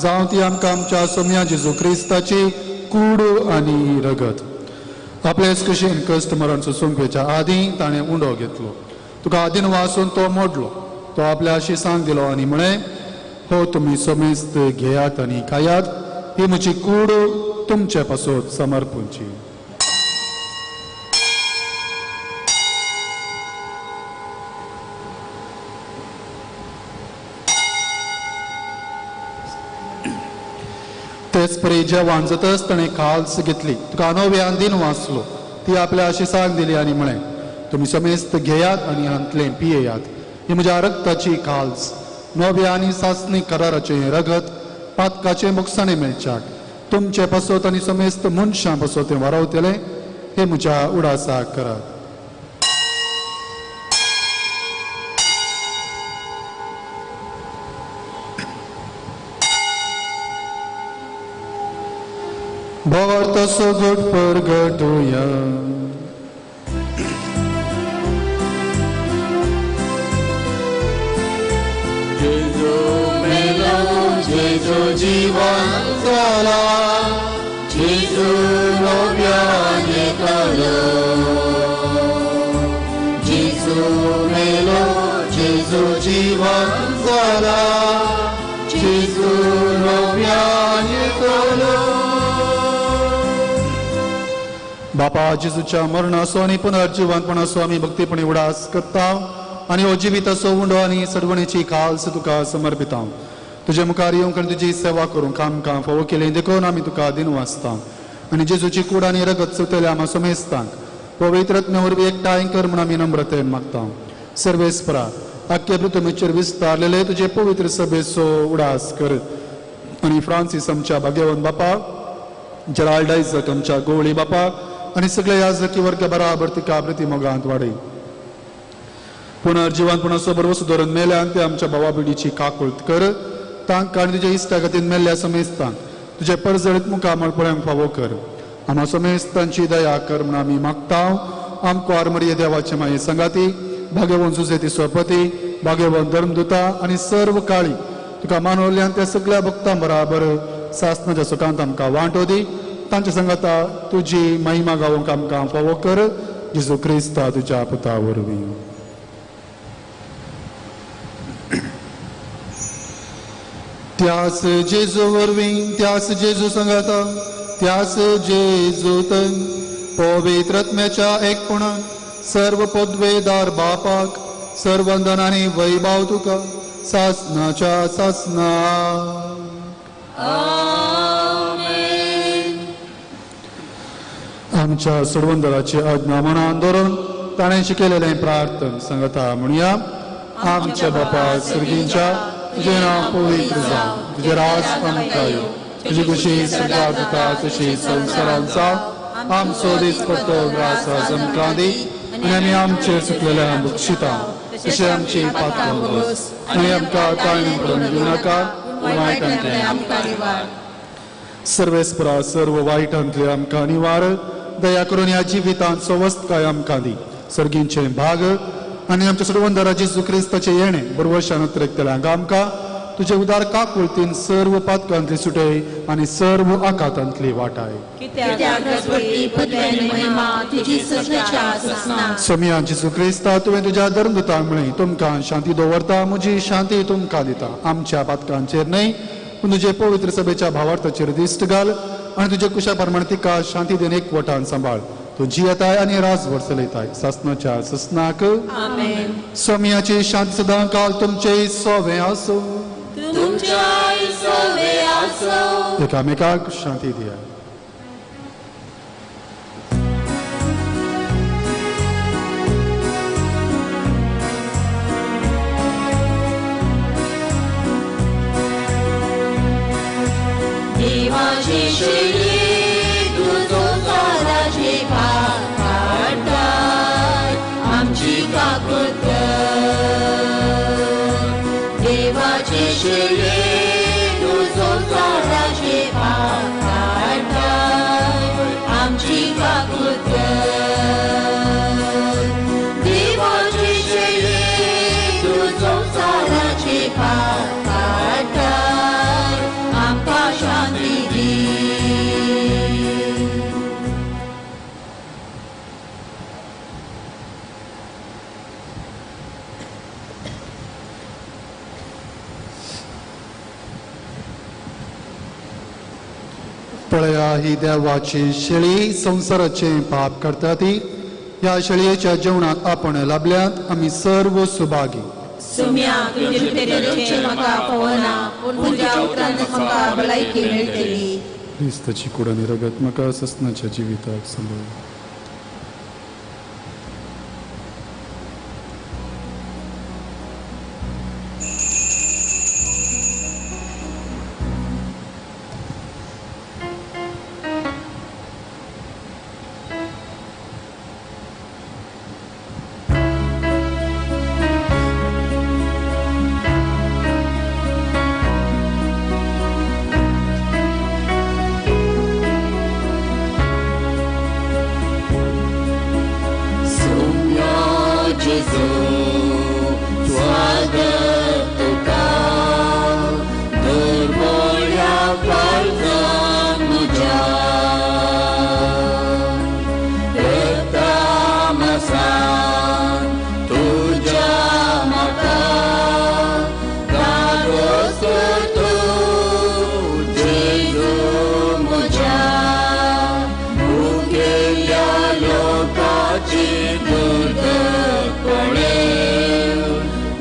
जावं ती आमकां आमच्या सोम्या जेजू क्रिस्ताची कूड आनी रगत. आपलेच कशेन कश्ट मरणचो सोंपेच्या आदीं ताणें उंडो घेतलो. तुका आदीन वाचून तो मोडलो. तो आपल्या शिसांक दिलो आनी म्हळें, हो तुमी समेस्त घेयात आनी खायात. ही म्हजी कूड तुमचे पासत समर्पूंची. तेच परी जेवण जातच ताणें खाल्स घेतली. तुका नव्यान दिन वाचलो. ती आपल्या शिसांक दिली आनी म्हळें, तुमी समेस्त घेयात आनी हांतलें पियेयात. ही म्हज्या रक्ताची खाल्स, नव्या आनी सासणी कराराचें रगत पातकाचे मोक्षाणे मेळच्याक तुमचे पासत आनी समेस्त मनशां पासत तें वारवतलें. हे म्हज्या उडासाक करात. भोवरतसो घट परगटुया. जेजू मेलो, जेजू जीवन जाला. जेजू नव्यान येतलो. जेजू मेलो, जेजू जीवन जाला. जेजू नव्यान येतलो. बापा, जेजूच्या मरणाचो आनी पुनर्जिवनपणाचो आमी भक्तीपणी उडास करता आनी हो जिविताचो उंडो आनी सडवणेची खाल्स तुका समर्पिता. तुजे मुखार येवंक आनी तुजी सेवा करूंक आमकां फावो केलें देखून आमी तुका दिन वाचता आनी जेजूची कूड आनी रगत चुतले आमी समेस्तांक पवित्रत्म्या वरवीं एकठांय कर म्हूण आमी नम्रतेन मागता. सर्वेस्परा, आख्खे पृथ्वीचेर विस्तारलेले तुजे पवित्र सभेचो उडास कर आनी फ्रांसीस आमच्या भाग्यवान बापा, जराल्ड आयझक आमच्या गोवळी बापा आनी सगळे याजकी वर्ग बराबर तिका प्रतिमोगांत वाडय. पुनर्जिवनपणाचो बरोबर सुदारून मेल्यान ते आमच्या भावा पिडीची काकुळट कर. तांकां आनी तुज्या इश्टा खातीर मेल्ल्या समेस्तांक तुझे परजळीत मुखार मळपळ्यांक फावो कर. आम्हा समेस्त तांची दया कर म्हूण आमी मागतांव. आमको आरमरिये देवाचे माये संगाती, भाग्यवन सुसेती स्वपती, भाग्यवन धर्मदुता आनी सर्व काळी तुका मानवल्यान त्या सगळ्या भक्तां बराबर सासनाच्या सुखांत आमकां वांटो दी. तांच्या संगता तुजी महिमा गावोवंक आमकां फावो कर. जेजू क्रिस्ता तुज्या पुता वरवीं. त्यास जेजू वरवीं, त्यास जेजू संगता, त्यास जेजूतन पवित्रत्म्याच्या एकपणान सर्व पदवेदार बापाक सर्व वंदन आनी वैभव तुका सासनाच्या सासना. आमच्या सोडवंदराची आज्ञा मनान धरून ताणें शिकयलेलें प्रार्थन संगता म्हणया. आमच्या बापा सर्गींच्या, तुजें नांव पवित्र जावं, तुजें राज आमकां येवं, तुजी कुशी स्वर्गांत जाता तशी संवसारांत जावं. आमचो दिसपट्टो ग्रास आज आमकां दी आनी आमी आमचेर चुकलेल्यांक बक्षिता तशें आमची पातकां बस आनी आमकां ताळणी पडूंक दिवं नाका, वायटांतल्यान आमकां निवार. सर्वेस्परा सर्व वायटांतले आमकां निवार. दया करून ह्या जिवितांत सवस्तकाय आमकां दी. सर्गींचे भाग आनी आमच्या सोडवंदरा जेजू क्रिस्ताचे येणे बरोवरशान उतरयतल्यांक आमकां तुजे उदार काकुळतीन सर्व पातकांतली सुटय आनी सर्व आकांतांतली वाटाय. सोमिया जेजू क्रिस्ता तुवें तुज्या धर्मदुतांक म्हळें तुमकां शांती दवरता, म्हजी शांती तुमकां दिता. आमच्या पातकांचेर न्हय पूण तुजे पवित्र सभेच्या भावार्थाचेर दिश्ट घाल आनी तुज्या कुशा प्रमाण तिका शांती देन एकवटान सांबाळ. तूं जियेताय आनी राजभर चलयताय सासनाच्या ससनाक. सोमियाची शांती सदां काल तुमचे सोवे आसूं. एकामेकाक शांती दिया. देवाचे तुझो साराचे आमची काकुळत. देवाचे तुझो साराचे आमची काकुळत. देवाचे तुझो साराचे आमकां शांती दी. पळया ही देवाची शेळी संवसाराचे पाप करता ती. ह्या शेळयेच्या जेवणाक आपण लाभल्यात आमी सर्व सुभागी. सोम्या तुझे म्हाका पवना पूण तुज्या उतरांत म्हाका भलायकी मेळटली. क्रिस्ताची कूड आनी रगत म्हाका ससनाच्या जिविताक सांबाळ.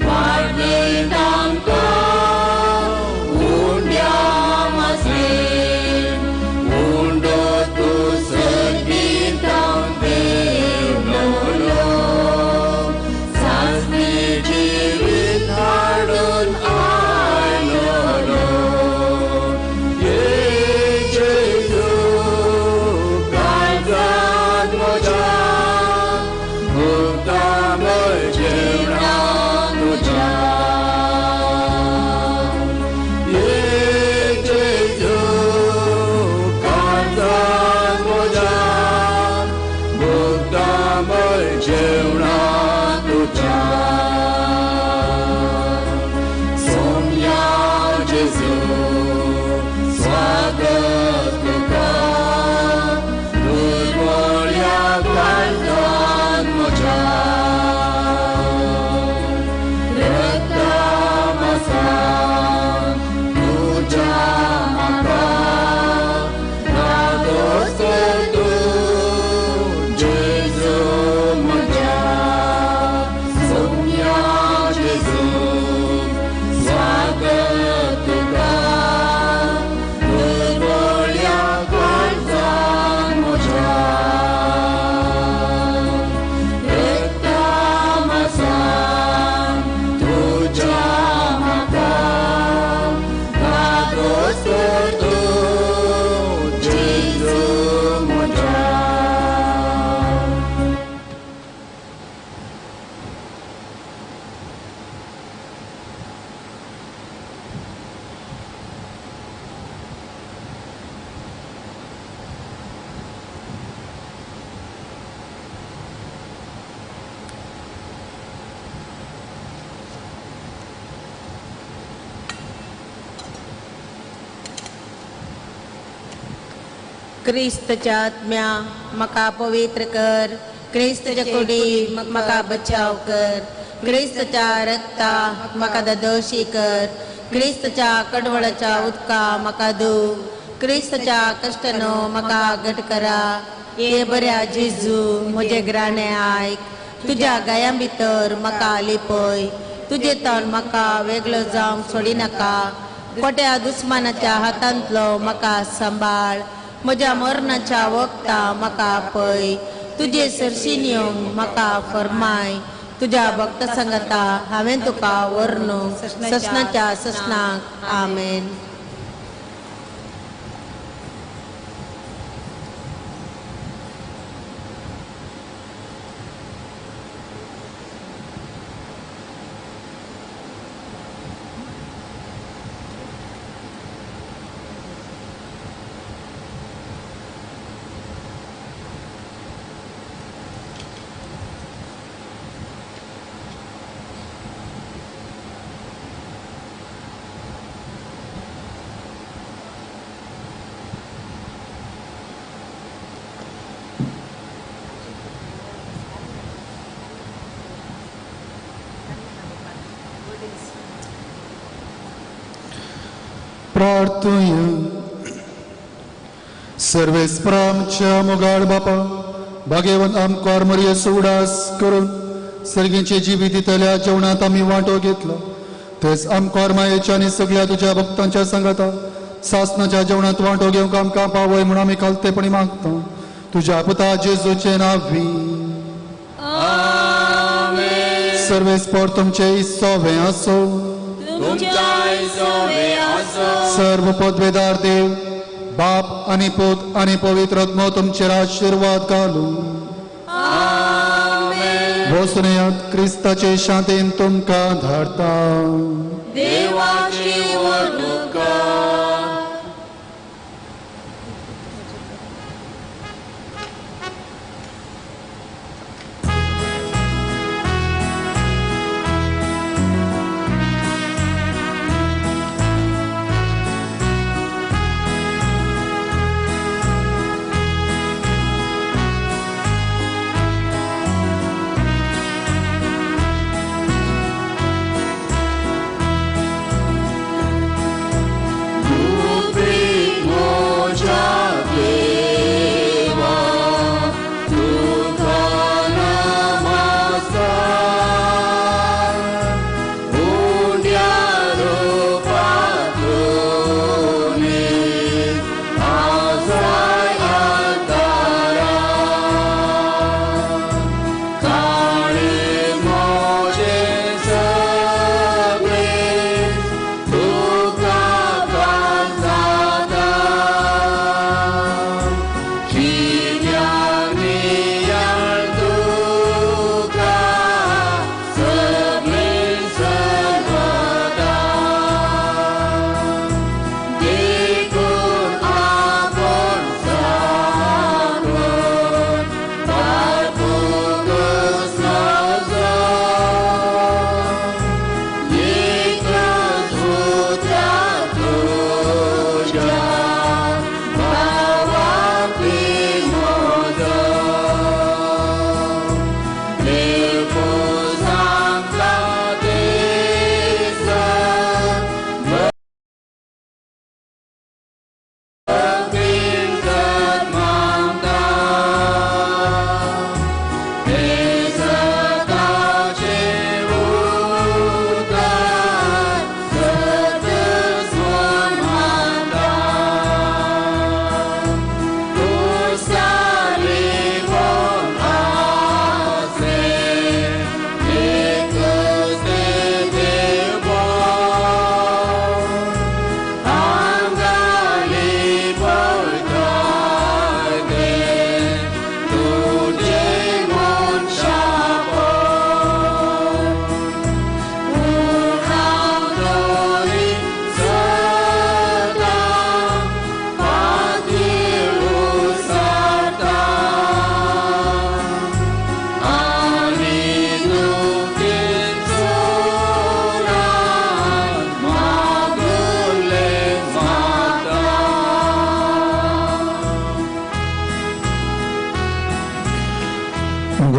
Waardelijk क्रिस्तच्या आत्म्या म्हाका पवित्र कर, क्रिस्तच्या कुडी म्हाका बचाव कर, क्रिस्तच्या रक्ता म्हाका दोशी कर, क्रिस्तच्या कडवळाच्या उदका म्हाका धुव, क्रिस्तच्या कश्टानो म्हाका घट करा. ये बऱ्या जेजू म्हजे ग्राणे आयक, तुज्या गाया भितर म्हाका लिपय, तुजे तन म्हाका वेगळो जावंक सोडी नाका. खोट्या दुस्मानाच्या हातांतलो म्हाका सांबाळ, म्हज्या मरणाच्या वखता म्हाका पळय. तुजे सरशीन येवंक म्हाका फरमाय, तुज्या भक्त सांगता हांवें तुका वर्णू ससनाच्या ससनाक. आमेन. प्रार्थूया. सर्वेस्परा आमच्या मोगाळ बापा, भाग्यवान आमकां मरियेचो उडास करून सर्गीचे जिवीत दितल्या जेवणात आम्ही वांटो घेतला. तेच आमकां मायेच्या आनी सगळ्या तुज्या भक्तांच्या संगता सासनाच्या जेवणात वांटो घेवंक आमकां पावय म्हणून आमी खालतेपणी मागता. तुज्या पुता जेजूचे नांवी. सर्वेस्पर तुमचे इस्सोवे आसो. सर्व पदवेदार देव बाप आणि पूत आणि पवित्र आत्मा तुमचेर आशीर्वाद घालूं. भोसण्यात क्रिस्ताचे शांतीन तुमकां धाडटा. देवाची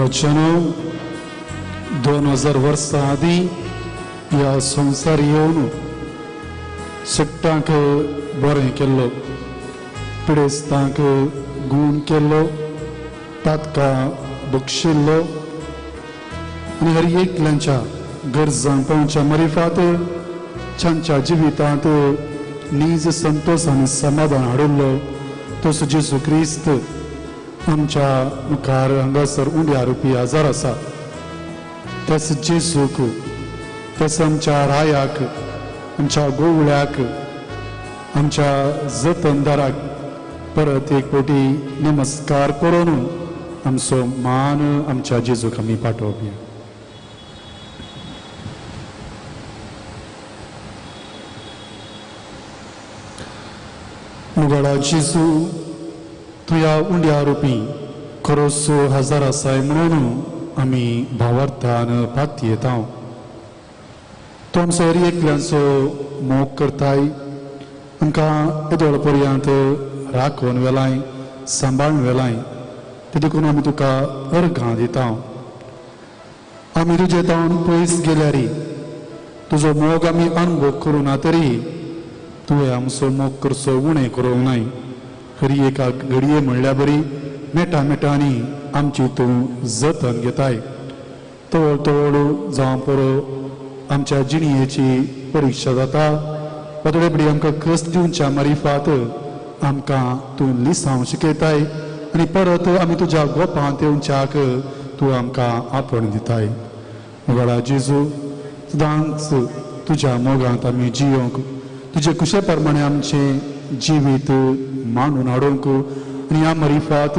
देवाच्यानो 2000 वर्सां आदीं ह्या संवसार येवन सट्टांक बरें केल्लो, पिडेस्तांक गूण केल्लो, तातकां बक्षिल्लो आनी हर एकल्यांच्या गरजांक पावच्या मरिफात तांच्या जिवितांत नीज संतोष आनी समाधान हाडुल्लो तसो जेजू क्रिस्त आमच्या मुखार हांगासर उंड्या रुपी आजार आसा. तेच जेजूक, तेच आमच्या रायाक, आमच्या गोवळ्याक, आमच्या जतनदाराक परत एक फावटी नमस्कार करून आमचो मान आमच्या जेजूक आमी पाठोवया. मुगाळा जेजू, तूं ह्या उंड्या रुपी खरोच हजार आसाय म्हणून आमी भावार्थान पाती येता. तो आमचो हर एकल्यांचो मोग करताय, आमकां येदोळ पर्यंत राखून वेलाय, सांबाळून वेलाय, ते देखून आमी तुका अर्घां दिता. आमी तुजे तावन पयस गेल्यार तुजो मोग आमी अनुभव करूं ना तरी तुवें आमचो मोग करचो उणें करूंक नाय. खरी एका घडये म्हणल्यार बरी मेटा मेटांनी आमची तूं जतन घेताय. तवळ तवळ जावं परो आमच्या जिणयेची परिक्षा जाता, बदळे बडी आमकां कस दिवच्या मारिफात आमकां तूं लिसांव शिकयताय आनी परत आमी तुज्या गोपांत येवच्याक तूं आमकां आपण दिताय. मुगाळा जेजू, सदांच तुज्या मोगांत आमी जियोंक, तुजे कुशे प्रमाणे आमचें जिवीत मांडून हाडूंक आनी ह्या मारिफात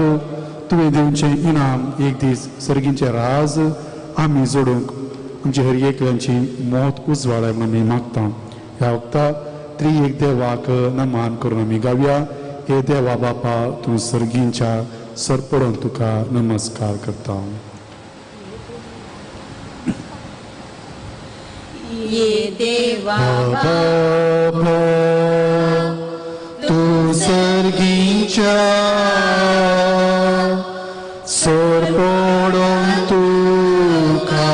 तुवें दिवचें इनाम एक दीस सर्गींचें राज आमी जोडूंक आमची हर एकल्यांची मोत उजवाडाय म्हणून आमी मागता. ह्या वक्ता त्रिएक देवाक नमान करून आमी गावया. हे देवा बापा, तूं सर्गींच्या सरपडून तुका नमस्कार करता. ये देवा बापा, तूं सर्गींच्या सरपडून तुका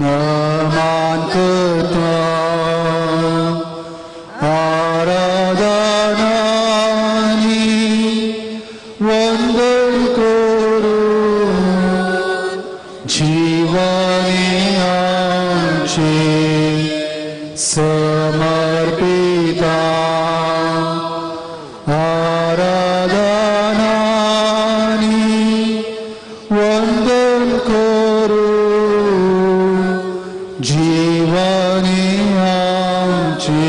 नमान करता. समर्पिता आराधनानी वंदन करू जीवने आमचे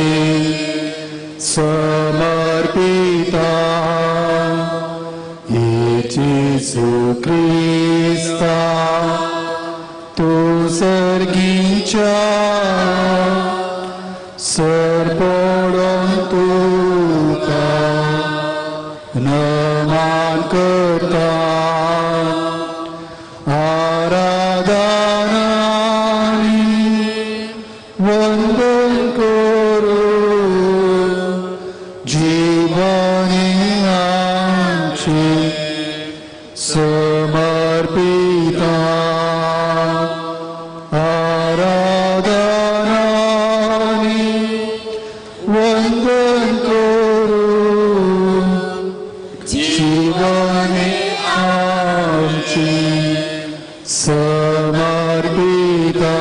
समर्पिता. येशू ख्रिस्ता, तूं सर्गीच्या सरपडून तुका नमान करता. आराधनानी वंदन करू जीवने आमचे समर्पिता. समर्पिता.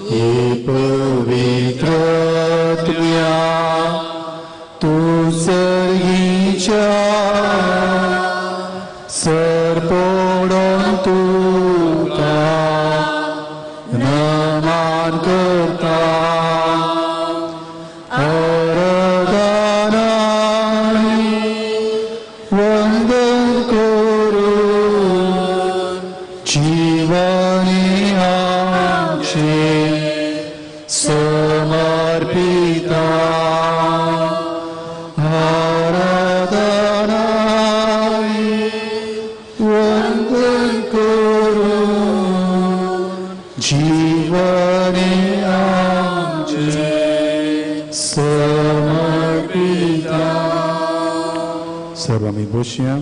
हे पवित्रत्म्या, तूं सर्गीच्या सरपडून तुका नमान करता. वंदन करू जीवने आमचे समर्पिता. आराधनानी वंदन करू जीवने आमचे समर्पिता. सर्व आमी बसया.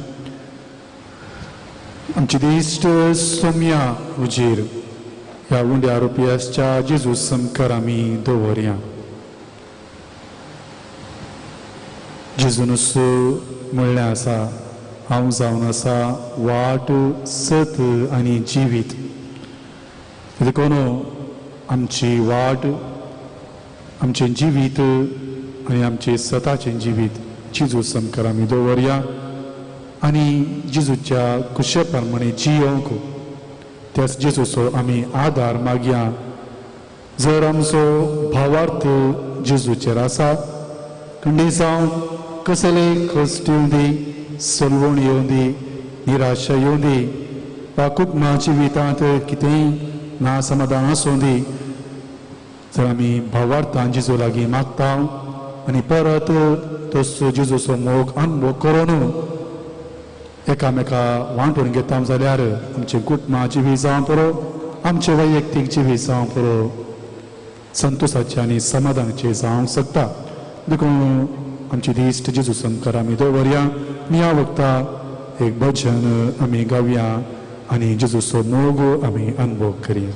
आमची दिश्ट सोम्या उजेर ह्या उंड्या रुपयाच्या जेजू समकार आमी दवरया. जेजूनस म्हणलें आसा, हांव जावन आसा वाट सत आनी जिवीत. देखून आमची वाट, आमचें जिवीत आनी आमचें सताचें जिवीत जेजू समकार आमी दवरया आनी जेजूच्या कुशे प्रमाणे जियोंक त्याच जेजूचो आमी आदार मागया. जर आमचो भावार्थ जेजूचेर आसा, खंडी जावन कसले कश्ट येवं दी, सलवण येवं दी, निराशा येवं दी, वा कुटुंबा जिवितांत कितेंय ना समाधान आसूं दी, जर आमी भावार्थान जेजू लागीं मागता आनी परत तसो जेजूचो मोग अनुभव करून एकामेका वांटून घेता जाल्यार आमचे कुटुंबा जिवी जावं पुरो, आमचे वैयक्तीक जिवी जावं पुरो संतोशाचे आनी समाधानाचे जावंक शकता. देखून आमची दिश्ट जेजू समकार आमी दवरया आनी ह्या वखदां एक भजन आमी गावया आनी जेजूचो मोग आमी अनुभव करया.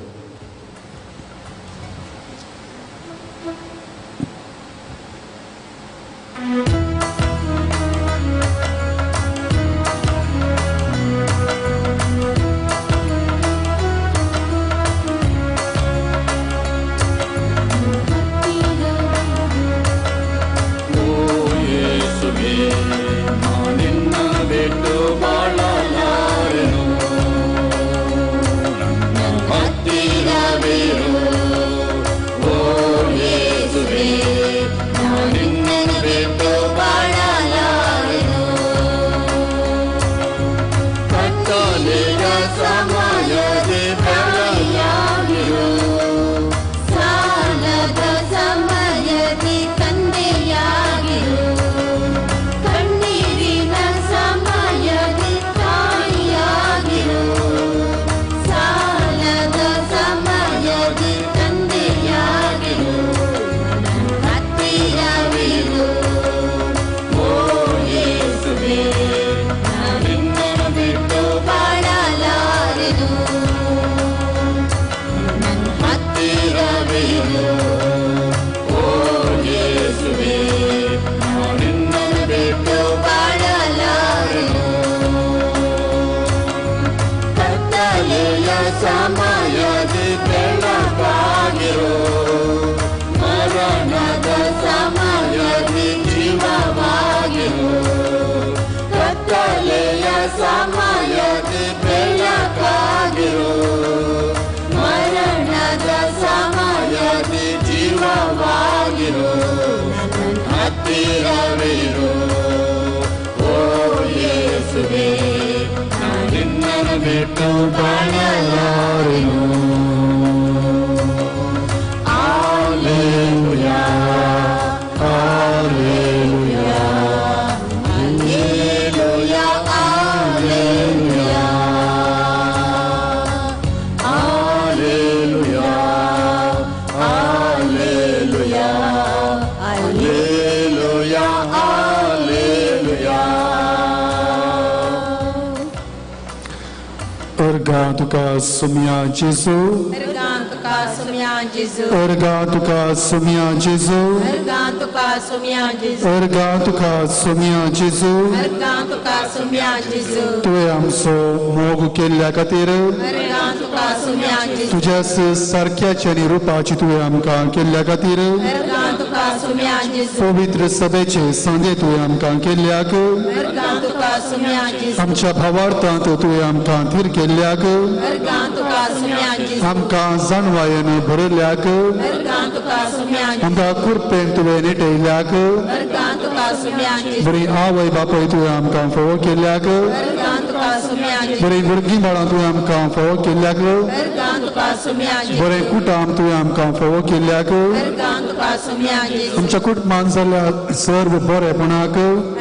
Tuka sumia Jesu. Ergan tuka sumia Jesu. Ergan tuka sumia Jesu. Ergan tuka sumia Jesu. Ergan tuka sumia Jesu. Ergan tuka sumia Jesu. तुवें आमचो मोग केल्ल्या खातीर Ergan tuka sumia Jesu. तुज्याच सारक्याची आनी रुपाची तुवें आमकां केल्ल्या खातीर Ergan tuka sumia Jesu. पवित्र सभेचे सांजे तुवें आमकां केल्ल्याक Ergan tuka sumia Jesu. आमच्या भावार्थांत तुवें आमकां their केल्ल्याक Ergan tuka sumia Jesu. आमकां जाणवायेन भरल्याक Ergan tuka sumia Jesu. आमकां कुरपेन तुवें निटयल्याक Ergan tuka sumia Jesu. बरी आवय बापूय तुवें आमकां फोव केल्ल्याक Ergan tuka sumia Jesu. बरी भुरगीं बाळां तुवें आमकां फोव केल्ल्याक Ergan tuka sumia Jesu. बरें कुटाम तुवें आमकां फोव केल्ल्याक Ergan tuka sumia Jesu. आमच्या कुटुंबांत जाल्ल्या सर्व बरेपणाक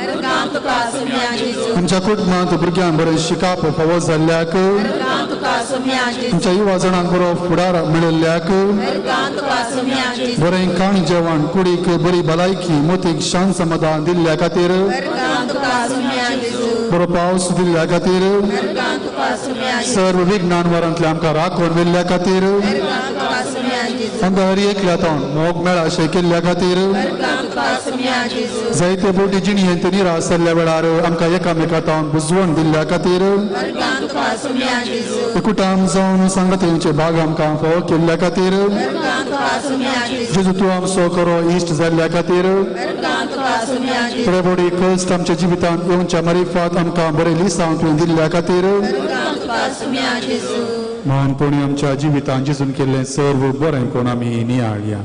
Ergan tuka sumia Jesu. आमच्या कुटुंबांत भुरग्यांक बरें शिकाप फोव जाल्ल्याक Ergan tuka sumia Jesu. आमच्या युवा जाणांक बरो फुडार मेळिल्ल्याक Ergan tuka sumia Jesu. बरें खाण जेवण कुडीक बरी भलायकी मोतीक शांत समाधान दिल्ल्या खातीर Ergan tuka sumia Jesu. बरो पावस दिल्ल्या खातीर मेरगां तुका सुम्या सर्व विघ्नांवरांतले आमकां राखून व्हेल्ल्या खातीर मेरगां तुका सुम्या जेजू आमकां हर एकल्या तावन मोग मेळा अशें केल्ल्या खातीर मेरगां तुका सुम्या जेजू जायते फावटी जिणयेंत निराश जाल्ल्या वेळार आमकां एकामेका तावन बुजवण दिल्ल्या खातीर मेरगां तुका सुम्या जेजू कुटाम जावन संगतींचे भाग आमकां फोव केल्ल्या खातीर मेरगां तुका सुम्या जेजू जेजू तूं आमचो खरो इश्ट जाल्ल्या खातीर मेरगां तुका सुम्या जेजू थोडे फावटी कश्ट आमच्या जिवितांत येवच्या मरिफात आमकां बरे लिसांव तुवें दिल्ल्या खातीर मेरगां तुका सुम्या जेजू महानपणी आमच्या जिवितांत जेजून केल्लें सर्व बरें कोण आमी नियाळया.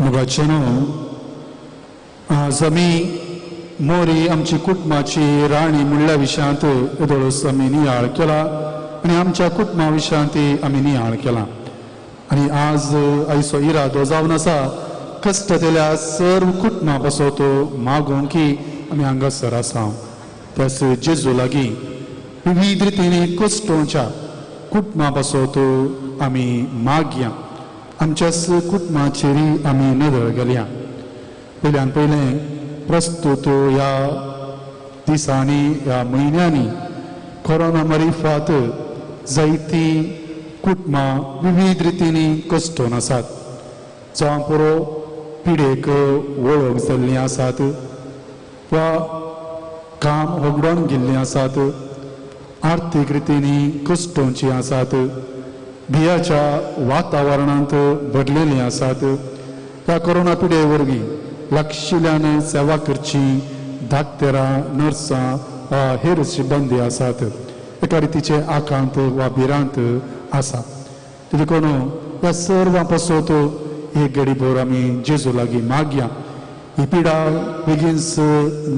मुगाचेनो आज आमी मोरी आमची कुटुंबाची राणी म्हणल्या विशयांत उदोळस आमी नियाळ केला आनी आमच्या कुटुंबा विशयांत आमी नियाळ केला आनी आज आयचो इरादो जावन आसा कश्टतेल्या सर्व कुटुंबा पासो तो मागोवंक की आमी हांगासर आसा त्यास जेजू लागीं विविध रितींनी कश्टोवच्या कुटुंबा पासो तो आमी मागया आमच्याच कुटुंबाचेरी आमी नदर गेल्या. पयल्यान पयलें प्रस्तुत ह्या दिसांनी ह्या म्हयन्यांनी कोरोना मरिफात जायतीं कुटुंबां विविध रितींनी कश्टोवन आसात. जावं पुरो पिडेक वळख जाल्लीं आसात वा काम होगडोन गेल्लीं आसात, आर्थीक रितींनी कश्टोवचीं आसात, भियाच्या वातावरणांत भरलेलीं आसात. ह्या कोरोना पिडे वरवीं लागशिल्ल्यान सेवा करची धाकटेरां, नर्सां, हेर सिब्बंदी आसात. एका रितीचे आकांत वा भिरांत आसा. देखून ह्या सर्वां पासत एक घडीभर आमी जेजू लागीं मागया ही पिडा बेगीनच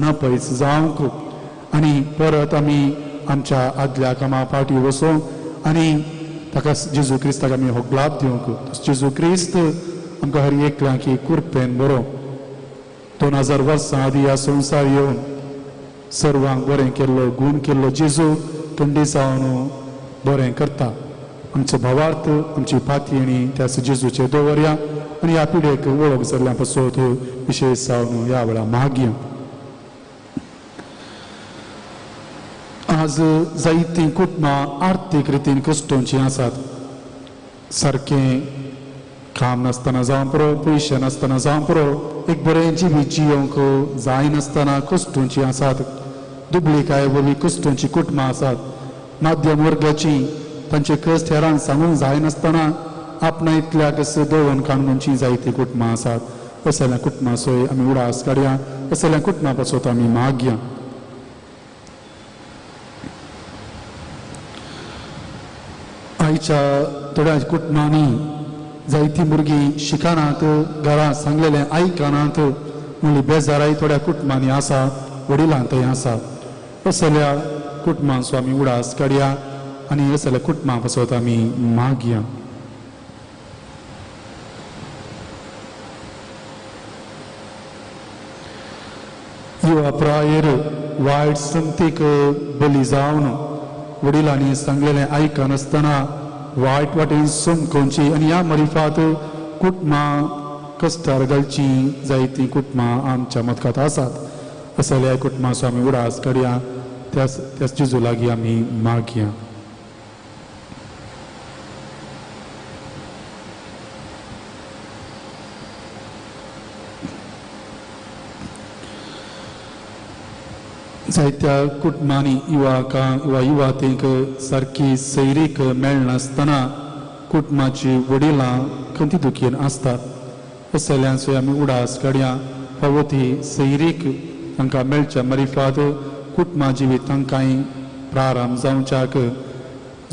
नपयस जावंक आनी परत आमी आमच्या आदल्या कामा फाटीं वचोंक आनी ताका जेजू क्रिस्ताक आमी हो लाभ दिवंक. जेजू क्रिस्त आमकां हर एकल्यांक कुरपेन बरो 2000 वर्सां आदी ह्या संवसार येवन सर्वांक बरें केल्लो गूण केल्लो जेजू थंडी जावन बरें करता. आमचो भावार्थ आमची पातयणी त्या जेजूचे दवरया आनी ह्या पिडेक वळख जाल्ल्या पासत विशेश जावन ह्या वेळा मागया. आज जायतीं कुटुंबां आर्थीक रितीन कश्टोवचीं आसात. सारकें काम नासतना जावं पुरो, पयशे नासतना जावं पुरो, एक बरें जिवीत जियोंक जायनासतना कश्टोवचीं आसात. दुबळीकाय वरवीं कश्टोवचीं कुटुंबां आसात. माध्यम वर्गाचीं तांचे कश्ट हेरांक सांगूंक जायनासतना आपणा इतल्याक दळून काडूनची जायतीं कुटुंबां आसात. असल्या कुटुंबां सोय आमी उडास काडया, असल्या कुटुंबां पासत आमी मागया. आयच्या थोड्या कुटुंबांनी जायतीं भुरगीं शिकनात, घरांत सांगलेलें आयकनात म्हणली बेजाराय थोड्या कुटुंबांनी आसा, वडिलांतय आसा. असल्या कुटुंबांचो आमी उडास काडया आनी असल्या कुटुंबां पासत आमी मागया. युवा प्रायेर वायट संगतीक बली जावन वडिलांनी सांगलेलें आयकनासतना वायट वाटेन समकोवची आनी ह्या मरिफात कुटुंबां कश्टार घालचीं जायतीं कुटुंबां आमच्या मदकांत आसात. असल्या कुटुंबांचो आमी उडास काडया, त्याच जेजू लागीं आमी मागया. जायत्या कुटुंबांनी युवकांक वा युवातेक सारकी सैरीक मेळनासतना कुटुंबाची वडिलां खंती दुखीन आसतात. असल्यांचो आमी उडास काडया. फावो ती सैरीक तांकां मेळच्या मरिफात कुटुंबा जिवीत तांकांय प्रारंभ जावच्याक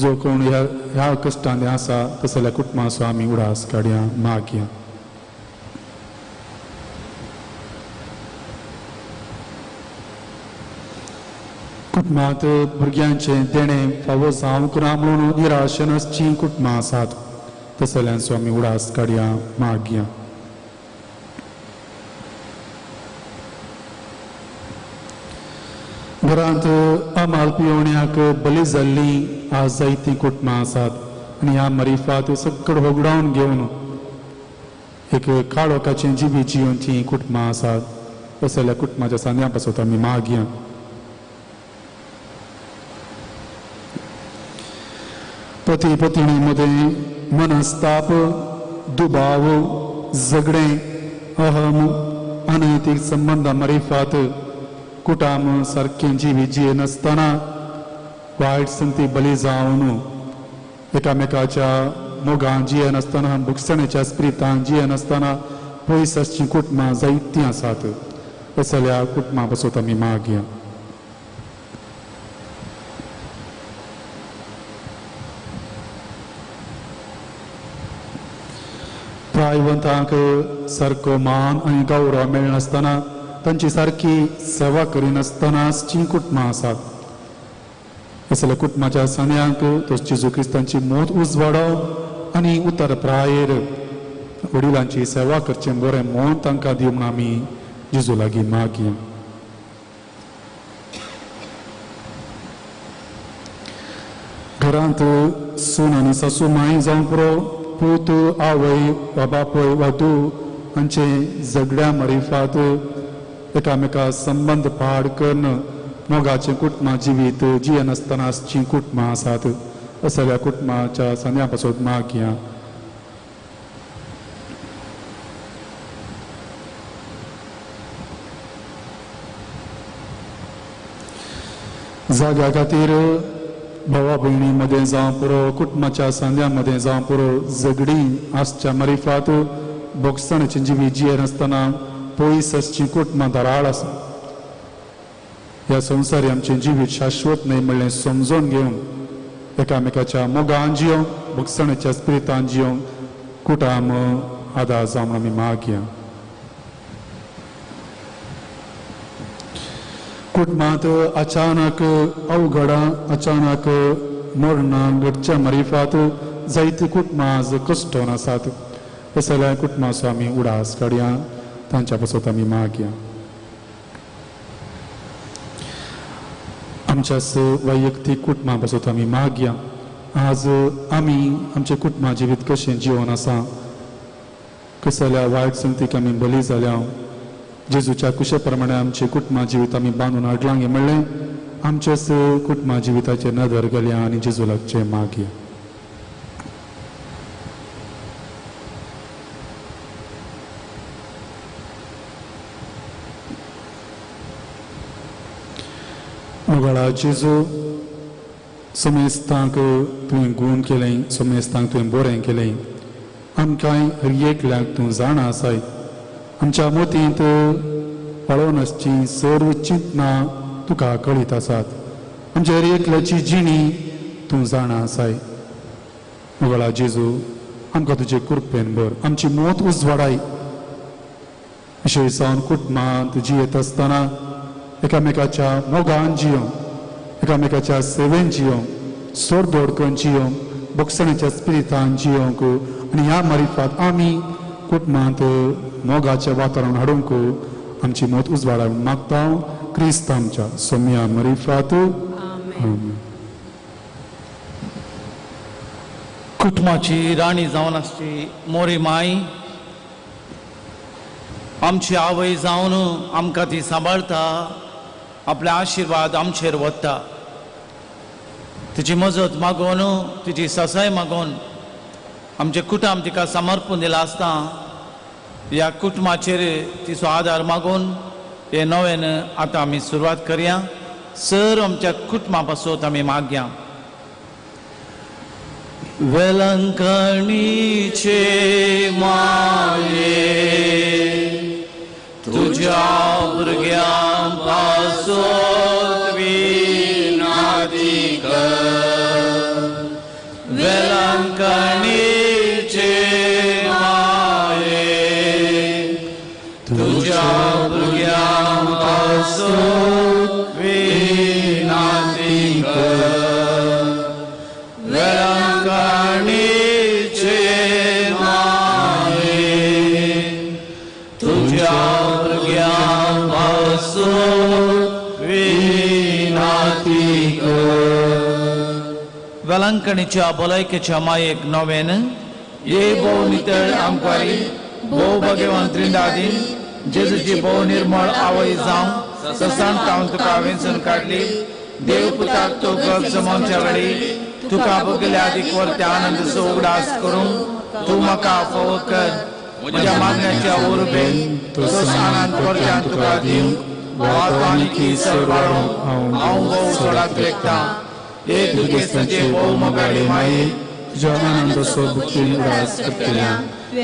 जो कोण ह्या कश्टांनी आसा तसल्या कुटुंबाचो आमी उडास काडया, मागया. कुटुंबांत भुरग्यांचें देणें फावो जावंक ना म्हणून निराशेन आसचीं कुटुंबां आसात. तसल्यांचो आमी उडास काडया, मागया. घरांत अमाल पिवण्याक बली जाल्ली आज जायतीं कुटुंबां आसात आनी ह्या मरिफात सकड होगडावन घेवन एक काळोखाचें जिवी जिवन तीं कुटुंबां आसात असल्या कुटुंबाच्या सांद्या पासून आमी मागया. पती पत्नी मदें मनस्ताप दुबाव झगडें अहम अनैतीक संबंदां मरिफात कुटाम सारकें जिवी जिये नासतना वायट संगती बली जावन एकामेकाच्या मोगान जिये नासतना भुकसणेच्या स्पिरितान जिये नासतना पयस आसचीं कुटुंबां जायतीं आसात असल्या कुटुंबां पासून आमी मागया. प्रायवंतांक सारको मान आनी गौरव मेळनासतना तांची सारकी सेवा करिनासतना आसचीं कुटुंबां आसात असल्या कुटुंबाच्या सान्यांक तो जेजू क्रिस्तांची मोत उजवाडो आनी उतर प्रायेर वडिलांची सेवा करचें बरें मोन तांकां दिवंक म्हूण आमी जेजू लागीं मागया. घरांत सून आनी सासू माय जावं पुरो पूत आवय वा बापय वा धूव हांचे झगड्या मरिफात एकामेका संबंद पाड करून मोगाचें कुटुंबां जिवीत जिये नासतना आसचीं कुटुंबां आसात असल्या कुटुंबाच्या सांद्या पासून मागया. जाग्या खातीर भावा भयणी मदें जावं पुरो कुटुंबाच्या सांद्या मदें जावं पुरो झगडीं आसच्या मरिफात भोगसणेचें जिवी जिये नासतना पयस आसचीं कुटुंबां दाराळ आसा. ह्या संवसारी आमचें जिवीत शाश्वत न्हय म्हणलें समजून घेवन एकामेकाच्या मोगान जियोंक भोगसणेच्या स्पिरितान जियोंक कुटाम आदार जावन आमी मागया. कुटुंबांत अचानक अवघडां अचानक मरणां घडच्या मरिफात जायतीं कुटुंबां आज कश्टोन आसात असल्या कुटुंबाचो आमी उडास काडया तांच्या पासून आमी मागया. आमच्याच वैयक्तीक कुटुंबां पासून आमी मागया. आज आमी आमचें कुटुंबा जिवीत कशें जिवन आसा कसल्या वायट संगतीक आमी बली जाल्या जेजूच्या कुशे प्रमाणे आमचे कुटुंबा जिवीत आमी बांदून हाडलां हें म्हणलें आमच्याच कुटुंबा जिविताचेर नदर घालया आनी जेजू लागचें मागया. मोगाळा जेजू समेस्तांक तुवें गूण केलें समेस्तांक तुवें बरें केलें आमकांय हर एकल्याक तूं जाणा आसाय. आमच्या मोतींत पळोवन आसचीं सर्व चिंतनां तुका कळीत आसात. आमच्या हर एकल्याची जिणी तूं जाणा आसाय. मोगाळा जेजू आमकां तुजे कृपेन भर आमची मोत उजवाडाय. विशय जावन कुटुंबांत जियेत आसतना एकामेकाच्या मोगान जियोंक एकामेकाच्या सेवेन जियोंक सोडदोड करून जियोंक भोगसणेच्या स्पिरितान जियोंक आनी ह्या मरिफात आमी कुटुंबांत मोगाचें वातावरण हाडूंक आमची मोत उजवाडाक मागता क्रिस्त आमच्या सोम्या मरिफात. कुटुंबाची राणी जावन आसची मोरी माय आमची आवय जावन आमकां ती सांबाळटा आपले आशिर्वाद आमचेर वता. तिची मजत मागोवन तिची ससाय मागोवन आमचे कुटुंब तिका समर्पून दिला आसता ह्या कुटुंबाचेर तिचो आदार मागून हे नवेन आतां आमी सुरवात करया. सर्व आमच्या कुटुंबा पासून आमी मागया. वेलंकणीचे माये तुझ्या भुरग्यां पासून विनंती कर. वेलंकणीचे माये तुझ्या भुरग्यां पासून विनंती कर. वेलंकणीचे माये तुझ्या भुरग्यां पासून विनंती वेळांकणीच्या भलायकेच्या मायेक नवेन ये भोव नितळ आमकारी भोव भाग्यवान त्रिंदादीन जेजूची भोव निर्मळ आवय जावं ससान तावन तुका वेंचून काडली देव पुताक तो गप जमोवच्या वेळी तुका भोगल्या आदीक वर्त्या आनंदाचो उगडास करूंक तूं म्हाका फोव कर म्हज्या मागण्याच्या उर्बेन तोच आनंद परत्यान तुका दिवंक वागवानिकी सरवाळो हांव भोव सोडाक लेखता एक दुखेसाचे भोव मोगाळी माये तुझ्या आनंदाचो बुकीन उडास करतल्या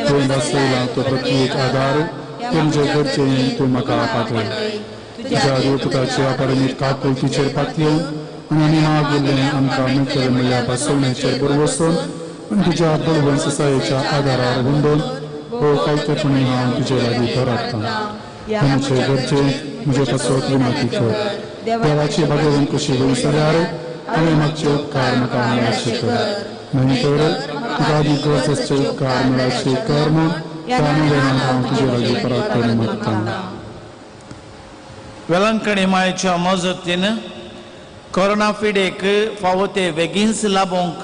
तुवें बसयला तो प्रत्येक आदार तुमचे गरजेन तूं म्हाका पातळय तुझ्या देवपुताच्या परमीत काकुळकीचेर पातयेवन आनी आमी मागिल्लें आमकां मेळटलें म्हणल्या पासवण्याचेर बरोबर वचून आनी तुज्या बळवंत ससायेच्या आदारार हुंडोवन हो कळतेपणी हांव तुजे लागीं घरांतता आमचे गरजेन म्हजे पासत विनंती कर देवाची भगवंत कशी होई जाल्यार आमी मागचे उपकार म्हाका मेळचे कर न्हय तर तुका आदी गरज आसचे उपकार मेळचे कर म्हूण त्या निवेदनांत हांव तुजे लागीं परत करून मागता वेळांकणी मायेच्या मजतीन कोरोना पिडेक फावो ते बेगीनच लाबोवंक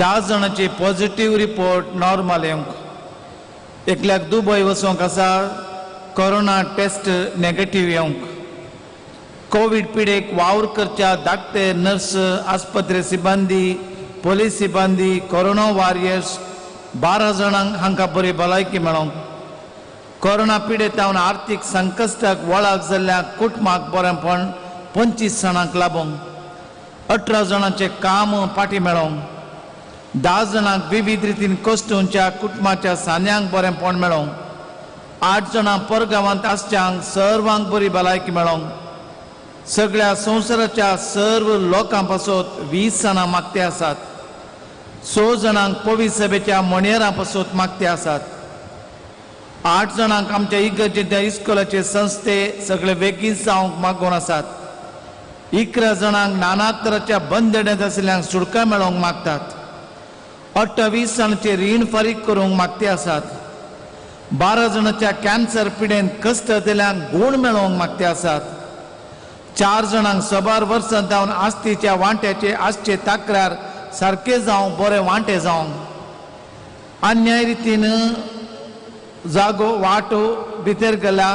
10 जाणांचे पॉझिटिव्ह रिपोर्ट नॉर्मल येवंक एकल्याक दुबय वचोंक आसा कोरोना टेस्ट नेगेटिव्ह येवंक कोविड पिडेक वावर करच्या धाकटे नर्स आस्पत्री सिब्बंदी पोलीस सिब्बंदी कोरोना वॉरियर्स 12 जाणांक हांकां बरी भलायकी मेळोवंक कोरोना पिडेतावन आर्थीक संकश्टाक वळख जाल्ल्या कुटुंबाक बरेंपण 25 जाणांक लाबोवंक 18 जाणांचे काम फाटी मेळोवंक 10 जाणांक विविध रितीन कश्टूंच्या कुटुंबाच्या सान्यांक बरेंपण मेळोवंक 8 जाणां परगांवांत आसच्यांक सर्वांक बरी भलायकी मेळोवंक सगळ्या संवसाराच्या सर्व लोकां पासत 20 जाणां मागते आसात 6 जाणांक पवित्र सभेच्या मणेरां पासत मागते आसात 8 जाणांक आमच्या इगर्जेच्या इस्कोलाचे संस्थे सगळे बेगीन जावंक मागोवन आसात 11 जाणांक नाना तरांच्या बंदड्यांत आशिल्ल्यांक सुटका मेळोवंक मागतात 28 जाणांचे रीण फारीक करूंक मागते आसात 12 जाणांच्या कॅन्सर पिडेन कश्ट दिल्ल्यांक गूण मेळोवंक मागते आसात 4 जाणांक 12 वर्सां जावन आस्तीच्या वांट्याचे आसचे तक्रार सारके जावं बरे वांटे जावं अन्याय रितीन जागो वाटो भितर गेला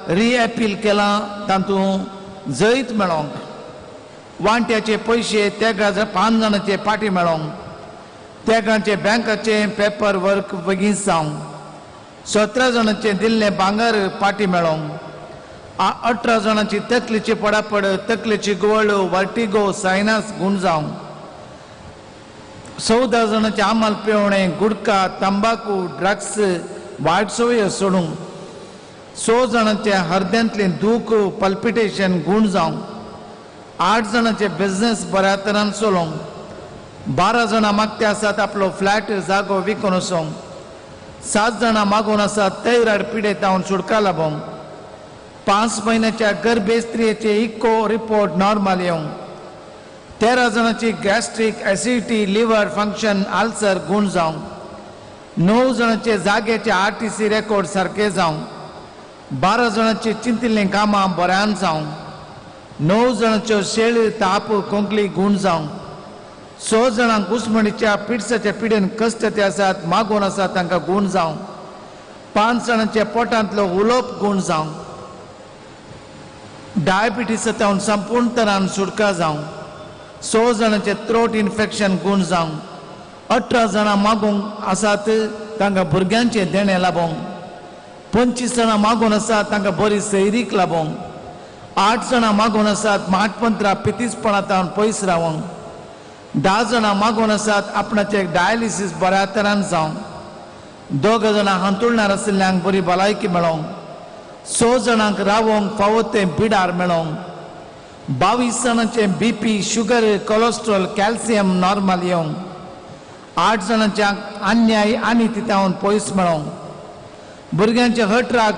रिएपील केला तातूंत जैत मेळोवंक वांट्याचे पयशे तेगा 5 जाणांचे पाटी मेळोवंक तेगांचे बँकाचे पेपर वर्क बेगीन जावंक 17 जाणांचे दिल्ले भांगर पाटी मेळोवंक 18 जाणांची तकलेची पडापड तकलेची गुवळ वर्टिगो सायनस गुण जावंक 14 जाणांचे आमाल पेवणे गुडका तंबाखू ड्रग्स वायट सवय सोडूंक 6 जाणांचे हृदयांतलें दूख पल्पिटेशन गुण जावंक 8 जाणांचे बिझनेस बऱ्या तरान चलोवंक 12 जाणां मागते आसात आपलो फ्लॅट जागो विकून वचोवंक 7 जाणां मागून आसात तैराड पिडेतावन सुटका लाभोवंक 5 म्हयन्याच्या गर्भेस्त्रियेचे इको रिपोर्ट नॉर्मल येवंक 13 जाणांची गॅस्ट्रीक एसिडिटी लिव्हर फंक्शन आल्सर गुण जावंक 9 जाणांचे जाग्याचे आरटीसी रेकॉर्ड सारके जावंक 12 जाणांची चिंतिल्लीं कामां बऱ्यान जावंक 9 जाणांच्यो शेळ ताप कोंकली गुण जावंक 6 जाणांक उस्मणीच्या पिड्साच्या पिडेन कश्ट ते आसात मागून आसात तांकां गुण जावंक 5 जाणांचे पोटांतलो उलोप गुण जावंक डायबिटीसांतल्यान संपूर्ण तरान सुटका जावंक 6 जाणांचे थ्रोट इन्फेक्शन गुण जावंक 18 जाणां मागूंक आसात तांकां भुरग्यांचे देणे लाभोवंक 25 जाणां मागून आसात तांकां बरी सैरीक लाभोवंक 8 जाणां मागून आसात माटपंत्रा पितीसपणांतल्यान पयस रावंक 10 जाणां मागून आसात आपणाचे डायलिसीस बऱ्या तरान जावंक 2 जाणां हांतुळणार आशिल्ल्यांक बरी भलायकी मेळोवंक 6 जाणांक रावोंक फावो ते बिडार मेळोवंक 22 जाणांचे BP sugar cholesterol calcium normal येवंक 8 जाणांच्या अन्याय आनी तितावन पयस मेळोवंक भुरग्यांचे हटराक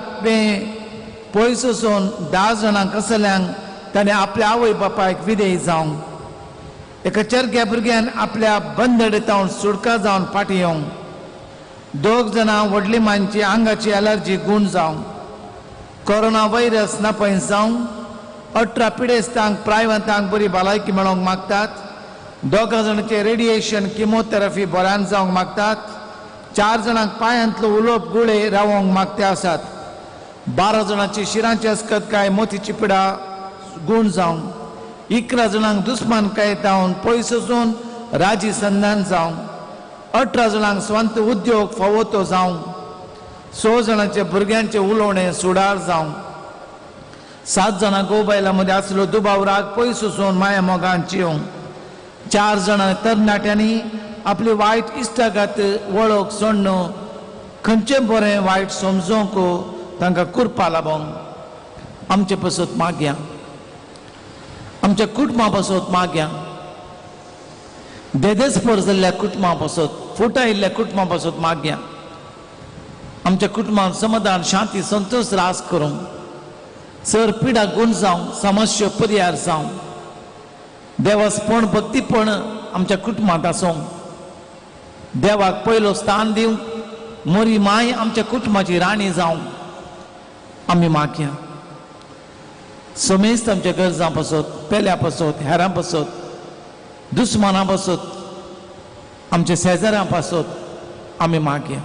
पयस वचून 10 जाणांक आसल्यांक ताणें आपल्या आवय बापायक विधेय जावंक एका चरक्या भुरग्यान आपल्या बंदडेतावन सुटका जावन फाटी येवंक 2 जाणां व्हडली मांची आंगाची एलर्जी गुण जावंक कोरोना व्हायरस नापय जावंक 18 पिडेस्तांक प्रायवंतांक बरी भलायकी मेळोवंक मागतात दोगा जाणांचे रेडिएशन किमोथेरपी बऱ्यान जावंक मागतात. 4 जाणांक पांयांतलो उलोप गुळे रावोंक मागते आसात. 12 जाणांची शिरांची अस्कतकाय मोतीची पिडा गूण जावंक. 11 जाणांक दुस्मानकाय जावन पयस वचून राजी संधान जावंक. 18 जाणांक स्वंत उद्योग फावोतो जावंक. 6 जाणांचे भुरग्यांचे उलोवणे सुडार जावंक. 7 जाणां गोबायला मध्ये आसलो दुबाव राग पयस वचून माया मोगांत जिवंक. 4 जाणां तरणाट्यांनी आपली वायट इश्टागत वळख सोडून खंयचें बरें वायट समजूंक तांकां कुरपा लाबोंक आमचे पसत मागया. आमच्या कुटुंबा पसत मागया. देदेस्पर जाल्ल्या कुटुंबा पसत फुटायिल्ल्या कुटुंबा पसत मागया. आमच्या कुटुंबात समाधान शांती संतोष रास करूंक. सर पिडा गुण जावंक. समस्या परिहार जावंक. देवासपण भक्तीपण आमच्या कुटुंबात आसूंक. देवाक पयलो स्थान दिवंक मोरी माय आमच्या कुटुंबाची राणी जावंक आमी मागया. समेस्त आमच्या गरजां पसत पेल्या पसत हेरां पसत दुस्मानां पसत आमच्या शेजाऱ्यां पसत आमी मागया.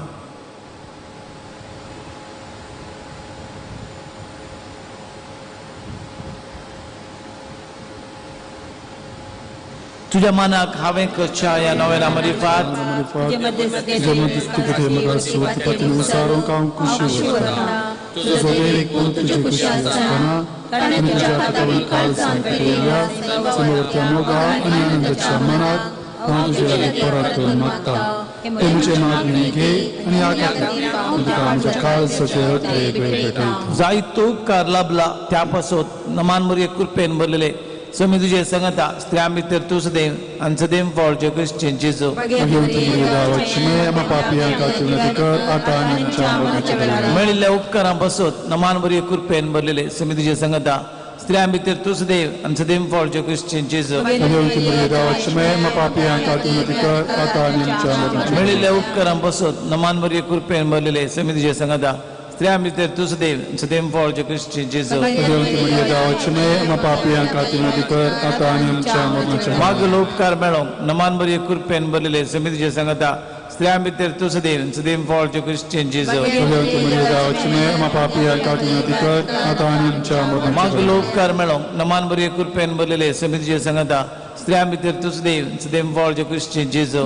तुझ्या मनाक हांवें कशा ह्या नव्या मरिफात तुझो एक तुझे खुशी असताना आणि तुझ्या हातावरील काळ सांगलेल्या समोरच्या मोगा आणि आनंदाच्या मनात हांव तुजे लागीं परतून मागता. ते म्हजे मागणी घे आणि तुका आमच्या काळजाचे रत्रे भेटयत. जायतो उपकार लाभला त्या पासत नमान मरिये कृपेन भरलेले समी तुझे संगता स्त्रियां भितर तूं सदैव आनी सदैव फळचे क्रिश्चन जेजू मेळिल्ल्या उपकारां पासत नमान मरिये कृपेन भरलेले समी तुझे संगता स्त्रियां भितर तूं सदैव आनी सदैव फळचे क्रिश्चन जेजू मेळिल्ल्या उपकारां पासत नमान मरिये कृपेन भरलेले समी तुझे संगता स्त्रियां भितर तूं सदैव सदैव फळचे क्रिश्चन जेजू मागलो उपकार मेळोंक नमान मरिये कृपेन भरलेले समी तुझे संगता स्त्रियां भितर तूं सदैव सदैव फळचे क्रिश्चन जेजू मागलो उपकार मेळोंक नमान मरिये कृपेन भरलेले समी तुझे संगता स्त्रियां भितर तूं सदैव सदैव फळचे क्रिश्चन जेजू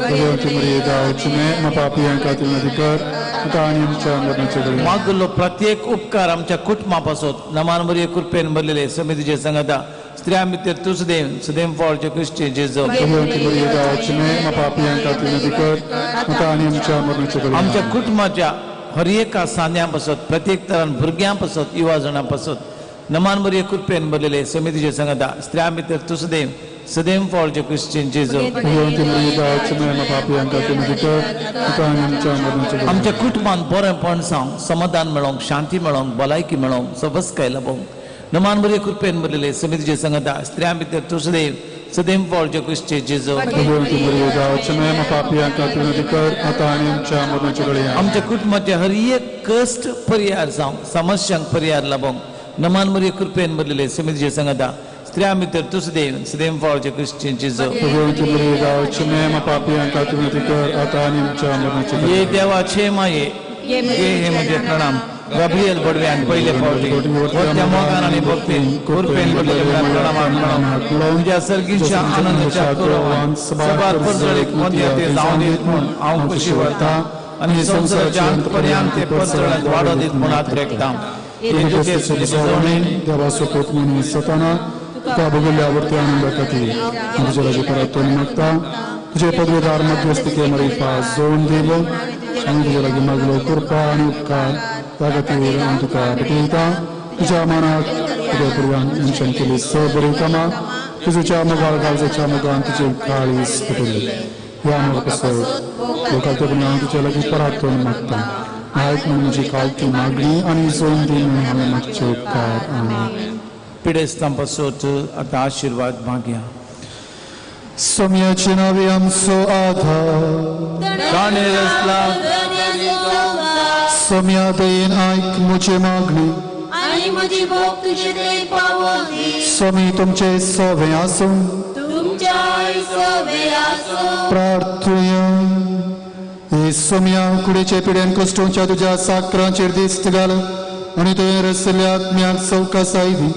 मागलो प्रत्येक उपकार आमच्या कुटुंबा पासत नमान मरिये कृपेन भरलेले समी तुझे संगता स्त्रियां भितर तूं सदैव सदैव फळचे क्रिश्चन जेजू आमच्या कुटुंबाच्या हर एका सांद्यां पासत प्रत्येक तरान भुरग्यां पासत युवा जाणां पासत नमान मरिये कृपेन भरलेले समी तुझे संगता स्त्रियां भितर तूं सदैव सदैव फळचे क्रिश्चन जेजू आमच्या कुटुंबात बरेपण जावंक समाधान मेळोंक शांती मेळोंक भलायकी मेळोंक सबस्काय लाभोंक नमान मरिये कृपेन भरलेले समी तुझे संगता स्त्रियां भितर तूं सदैव सदैव फळचे क्रिश्चन जेजू आमच्या कुटुंबाचे हर एक कश्ट परिहार जावंक समस्यांक परिहार लाभोंक नमान मरिये कृपेन भरलेले समी तुझे संगता स्त्रियां भितर तूं सदैव सदैव फळचे क्रिश्चन जेजू ये देवाचे माये हे म्हजे प्रणाम गब्रियल बडव्यान पयले फावटी त्या मोगान आनी भक्तीन कृपेन भरलेले प्रणामाक तुझ्या सर्गीच्या आनंदाच्या कुरवान सबार परजळीक मध्य ते जावन येत म्हूण हांव खुशी वरता आनी संवसाराच्या अंत पर्यंत ते परजळ्याक वाडो दीत म्हूण आत्रेकता. देवासोबत म्हणून सताना तुका बगुल्यावरती आनंद खातीर तुझ्या लागीं परतून मागता. तुझे पदवीदार मध्यस्थिके मरिफा जोडून दिलो आनी तुझ्या लागीं मागलो कृपा आनी उपकार त्या खातीर हांव तुका भेटयता. तुज्या मनाक तुज्या पुरव्यान मनशान केली स बरी कामां तुज्या मोगाळ काळजाच्या मोगान तुजे काळीज पटयली ह्या मोग पसत लोकांतून हांव तुज्या लागीं परतून मागता. आयक म्हूण म्हजी काळकी मागणी आनी जोडून दी म्हूण हांवें मागचे उपकार. आमीन. पिडेस्तां पासत आतां आशिर्वाद मागया. सोम्याचे नावे आमचो आधार ताणें रचला सोम्या दयेन आयक म्हजी मागणी आणि म्हजी भोग तुजे देख पावोली सोमी तुमचे सोवे आसून तुमच्या सोवे आसो प्रार्थुया येसुम्या कुडीचे पिड्यान कश्टोच्या तुझ्या साकरांचेर दिस्त घाल आनी तुवें रचयल्ल्या आत्म्याक सवकासाय दी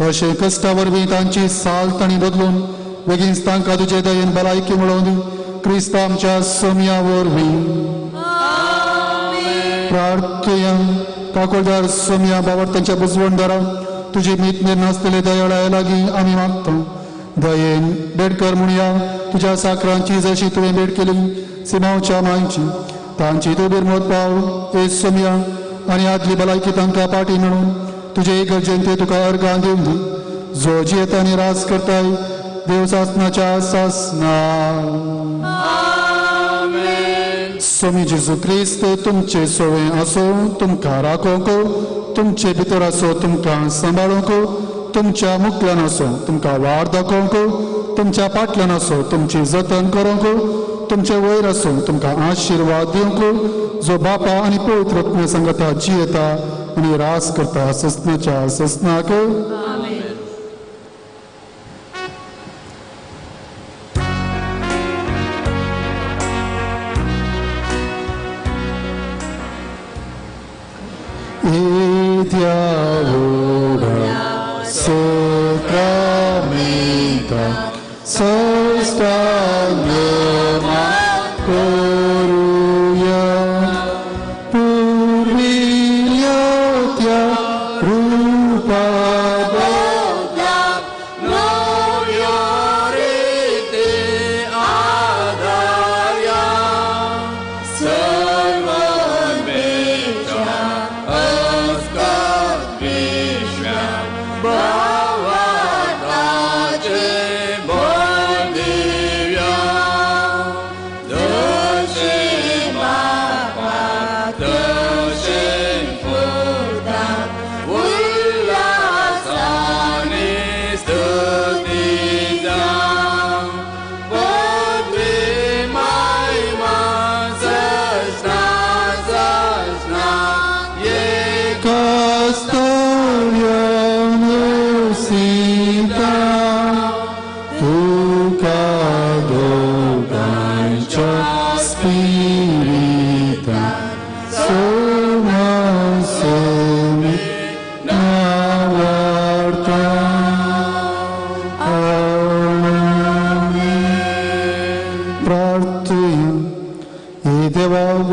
अशें कश्टा वरवीं तांची साल तांणी बदलून बेगीन तांकां तुजे दयेन भलायकी मेळोवन दी क्रिस्ता आमच्या सोम्या वरवीं प्रार्थुया काकोळदार सोम्या बावरतांच्या बुजवणदारा तुजी मितनेर नासलेले दयाळाय लागीं आमी मागता दयेन बेडकर म्हणया तुझ्या साकरांची जशी तुवें भेट केली सिमांवच्या मांयची तांची तूं बिरमोत पाव ए सोम्या आनी आदली भलायकी तांकां पाटी म्हणून तुजे गरजेन ते तुका अर्गां दिवन दी जो जियेता आनी रास करताय देव सासनाच्या सासना स्वामी जेजू क्रिस्त तुमचे सोवे असो तुमकां राखोंक तुमचे भितर असो तुमकां सांबाळोंक तुमच्या मुखल्यान असो तुमकां वाड दाखोवंक तुमच्या फाटल्यान असो तुमची जतन करूंक तुमचे वयर असो तुमकां आशिर्वाद दिवंक जो बापा आनी पवित्र आत्मे सांगता जियेता आनी रास करता ससनाच्या ससनाक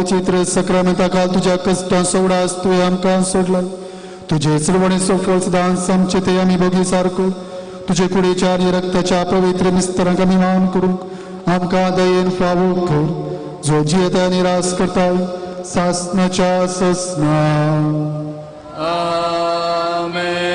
विचित्र सक्रमेंता काल तुझ्या कष्टां सोडास तुवें आमकां सोडला तुजे चळवळीचो फळ सदांच आमचे ते आमी भोगी सारको तुजे कुडीच्या आनी रक्ताच्या पवित्र मिस्तरांक आमी मान करूंक आमकां दयेन फावो कर जो जियेता आनी रास करता सासनाच्या ससना आमेन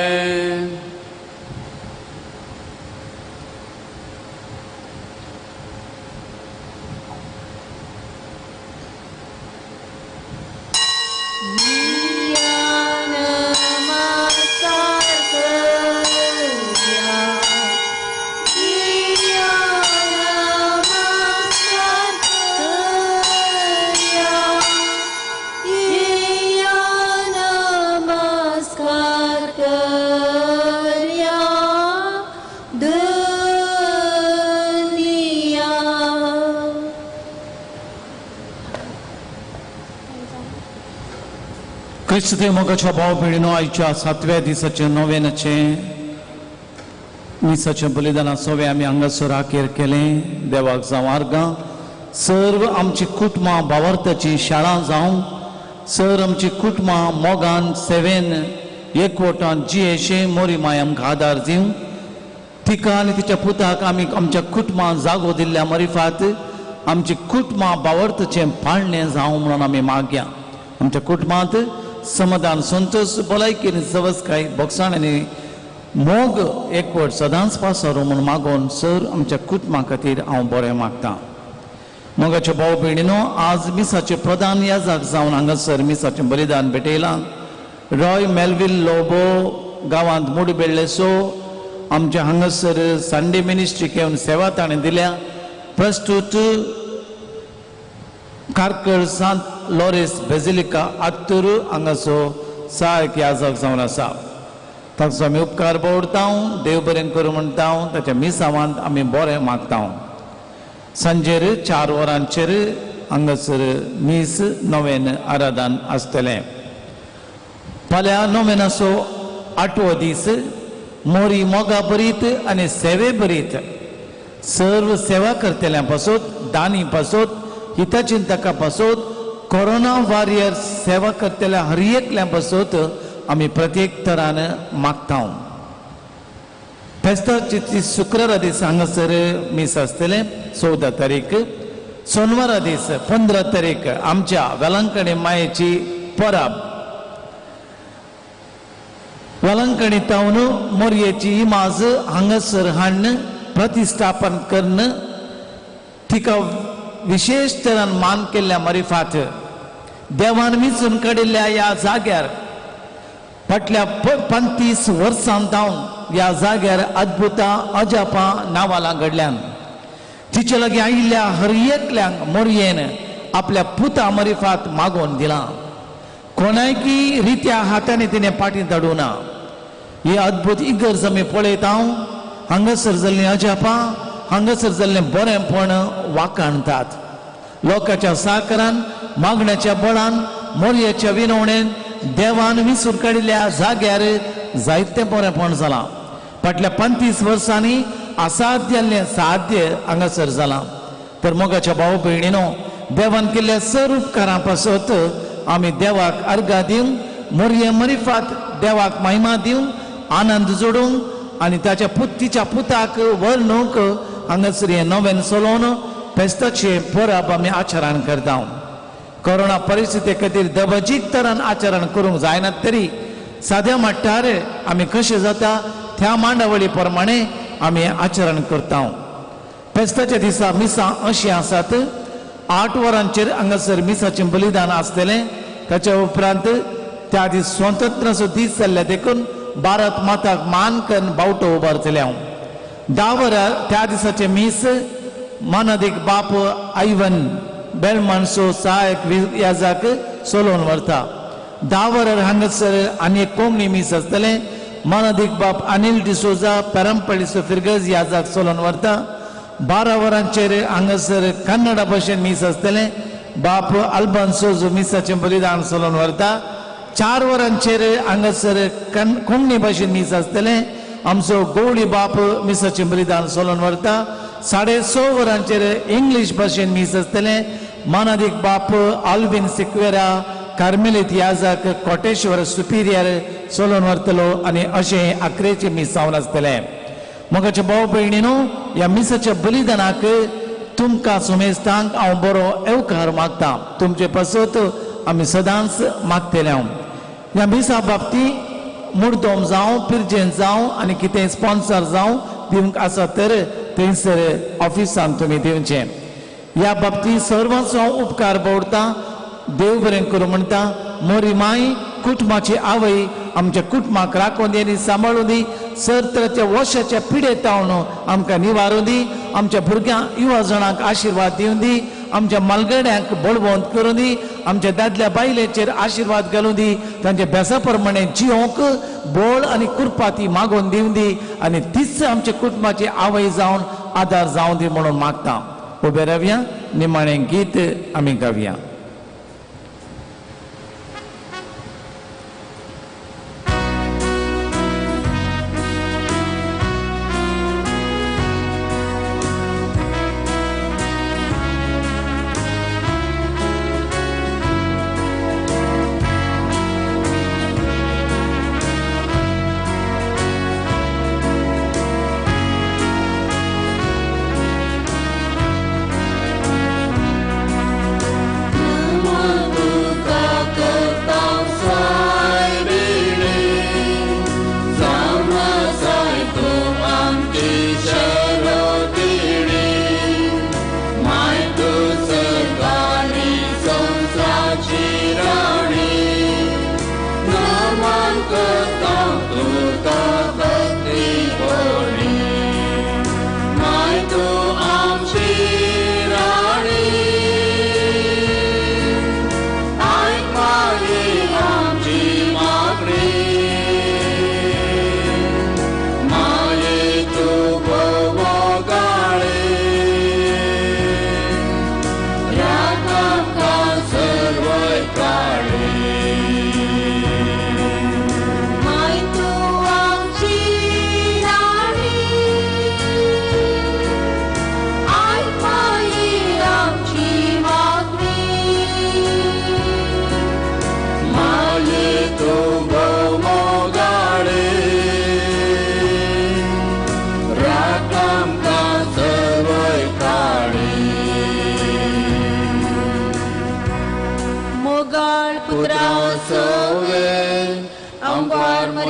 क्रिस्त मोगाच्या भाव भयणीनो आयच्या 7व्या दिसाचे नोवेनाचे मिसाचे बलिदाना सोवे आमी हांगासर आखेर केलें देवाक जावं आर्गां सर्व आमची कुटुंबां भावार्थाची शाळा जावं सर आमची कुटुंबां मोगान सेवेन एकवटान जियेशे मोरी माय आमकां आदार दिवं तिका आनी तिच्या पुताक आमी आमच्या कुटुंबां जागो दिल्ल्या मरिफात आमची कुटुंबां भावार्थाचें पाळणें जावं म्हणून आमी मागया आमच्या कुटुंबांत समाधान संतोष भलायकी सवस्काय भोगसाण आनी मोग एकवट सदांच पासरो म्हूण मागोवन सर आमच्या कुटुंबा खातीर हांव बरें मागतां मोगाच्या भाव भयणीनो आज मिसाचे प्रधान याजक जावन हांगासर मिसाचें बलिदान भेटयलां रॉय मेलविल लोबो गांवांत मूड बेळ्ळेसो आमच्या हांगासर संडे मिनिस्ट्री घेवन सेवा ताणें दिल्या प्रस्तूत कारकर सांत लॉरेस बेजिलिका आत्तूर हांगासो सहायक याजक जावन आसा ताचो आमी उपकार भोवडटा देव बरें करूं म्हणटा ताच्या मिसावांत आमी बरें मागता संजेर 4 वरांचेर हांगासर मीस नोवेन आराधन आसतलें. फाल्यां नोवेनाचो 8वो दीस मोरी मोगा बरीत आनी सेवे बरीत सर्व सेवा करतल्यां पासून दानी पासून हितचिंतकां पासून कोरोना वॉरियर सेवा करतल्या हर एकल्या पासून आमी प्रत्येक तरान मागता. फेस्ताची शुक्रारा दीस हांगासर मीस आसतलें 14 तारीख. सोनवारा दीस 15 तारीख आमच्या वेलंकणी मायेची परब. वेलंकणी तावन मोरयेची इमाज हांगासर हाडून प्रतिश्ठापन करून तिका विशेष तरान मान केल्ल्या मरिफात देवान विचून काडिल्ल्या ह्या जाग्यार फाटल्या 35 वर्सां जावन ह्या जाग्यार अद्भुतां अजापां नांवालां घडल्यान तिचे लागीं आयिल्ल्या हर एकल्यांक मोरयेन आपल्या पुता मरिफात मागोवन दिलां. कोणायकी रित्या हातांनी तिणें पाटी धाडूं ना. ही अद्भुत इगर्ज आमी पळयता. हांगासर जाल्लीं अजापां हांगासर जाल्लें बरेंपण वाखाणटात. लोकांच्या साकरान मागण्याच्या बळान मोरयेच्या विनवणेन देवान विसरून काडिल्ल्या जाग्यार जायतें बरेंपण जालां. फाटल्या 35 वर्सांनी असाध्य साध्य हांगासर जालां. तर मोगाच्या भाव भयणीनो, देवान केल्ल्या सर उपकारां पासत आमी देवाक अर्घां दिवंक मोरये मरिफात देवाक महिमा दिवंक आनंद जोडूंक आनी ताच्या तिच्या पुताक वर्णूंक हांगासर हें नवें चलोवन फेस्ताचें परब आमी आचरण करता. कोरोना परिस्थिती खातीर दबजीत तरान आचरण करूंक जायना तरी साद्या मट्टार आमी कशें जाता त्या मांडावळी प्रमाणे आमी आचरण करता. फेस्ताच्या दिसा मिसां अशीं आसात. 8 वरांचेर हांगासर मिसाचें बलिदान आसतलें. ताच्या उपरांत त्या दीस स्वतंत्राचो दीस जाल्ल्या देखून भारत माताक मान करून बावटो उबारतले. 10 वरां त्या दिसाचे मीस मानादीक बाप आयवन बेलमानसो सहायक याजाक सोलोवन व्हरता. 10 वरां हांगासर आनी एक कोंकणी मीस आसतलें. मानादीक बाप अनिल डिसोजा पेरंपळीचो फिरगज याजाक सोलोवन व्हरता. 12 वरांचेर हांगासर कन्नडा भाशेन मीस आसतलें. बाप अल्बान्सोजो मिसाचें बलिदान सोलोवन व्हरता. 4 वरांचेर हांगासर कोंकणी भाशेन मीस आसतलें. आमचो गवळी बाप मिसाचें बलिदान सोलोवन व्हरता. 6:30 वरांचेर इंग्लीश भाशेन मीस आसतलें. मानादीक बाप आल्विन सिक्वेरा कार्मेलीत याजाक कोटेश्वर सुपिरियर सोलोवन व्हरतलो आनी अशें 11 मीस जावन आसतलें. मोगाच्या भाव भयणीनो, ह्या मिसाच्या बलिदानाक तुमकां सुमेस्तांक हांव बरो येवकार मागता. तुमचे पासत आमी सदांच मागतले. ह्या मिसा बाबतीं मुर्दोम जावं पिरजेन जावं आनी कितें स्पॉन्सर जावं दिवंक आसा तर थंयसर ऑफिसान तुमी दिवचें. ह्या बाबतींत सर्वांचो हांव उपकार भोवता. देव बरें करूं म्हणटा. मोरी माय कुटुंबाची आवय आमच्या कुटुंबाक राखून दी आनी सांबाळून दी. सर तरेच्या वशाच्या पिडेतावन आमकां निवारून दी. आमच्या भुरग्यांक युवा जाणांक आशिर्वाद दिवन दी. आमच्या मालगड्यांक बळवंत करून दी. आमच्या दादल्या बायलेचेर आशिर्वाद घालून दी. तांच्या बेसा प्रमाणे जियोंक बळ आनी कुरपाती मागोवन दिवन दी आनी तीच आमच्या कुटुंबाची आवय जावन आदार जावं दी म्हणून मागता. उबे रावया. निमाणें गीत आमी गावया. ी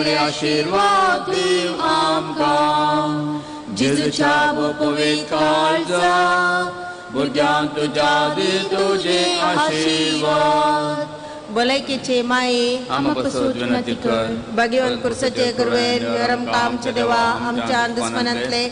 बरे आशीर्वाद दिव आमकां जेजूच्या पवित्र काळजा भुरग्यांक तुज्या दी तुझे आशीर्वाद भलायकेचे माये आमकां पासून विनंती कर भाग्यवान कुर्साचे गुरवेर आमच्या देवा आमच्या दुस्मनांतले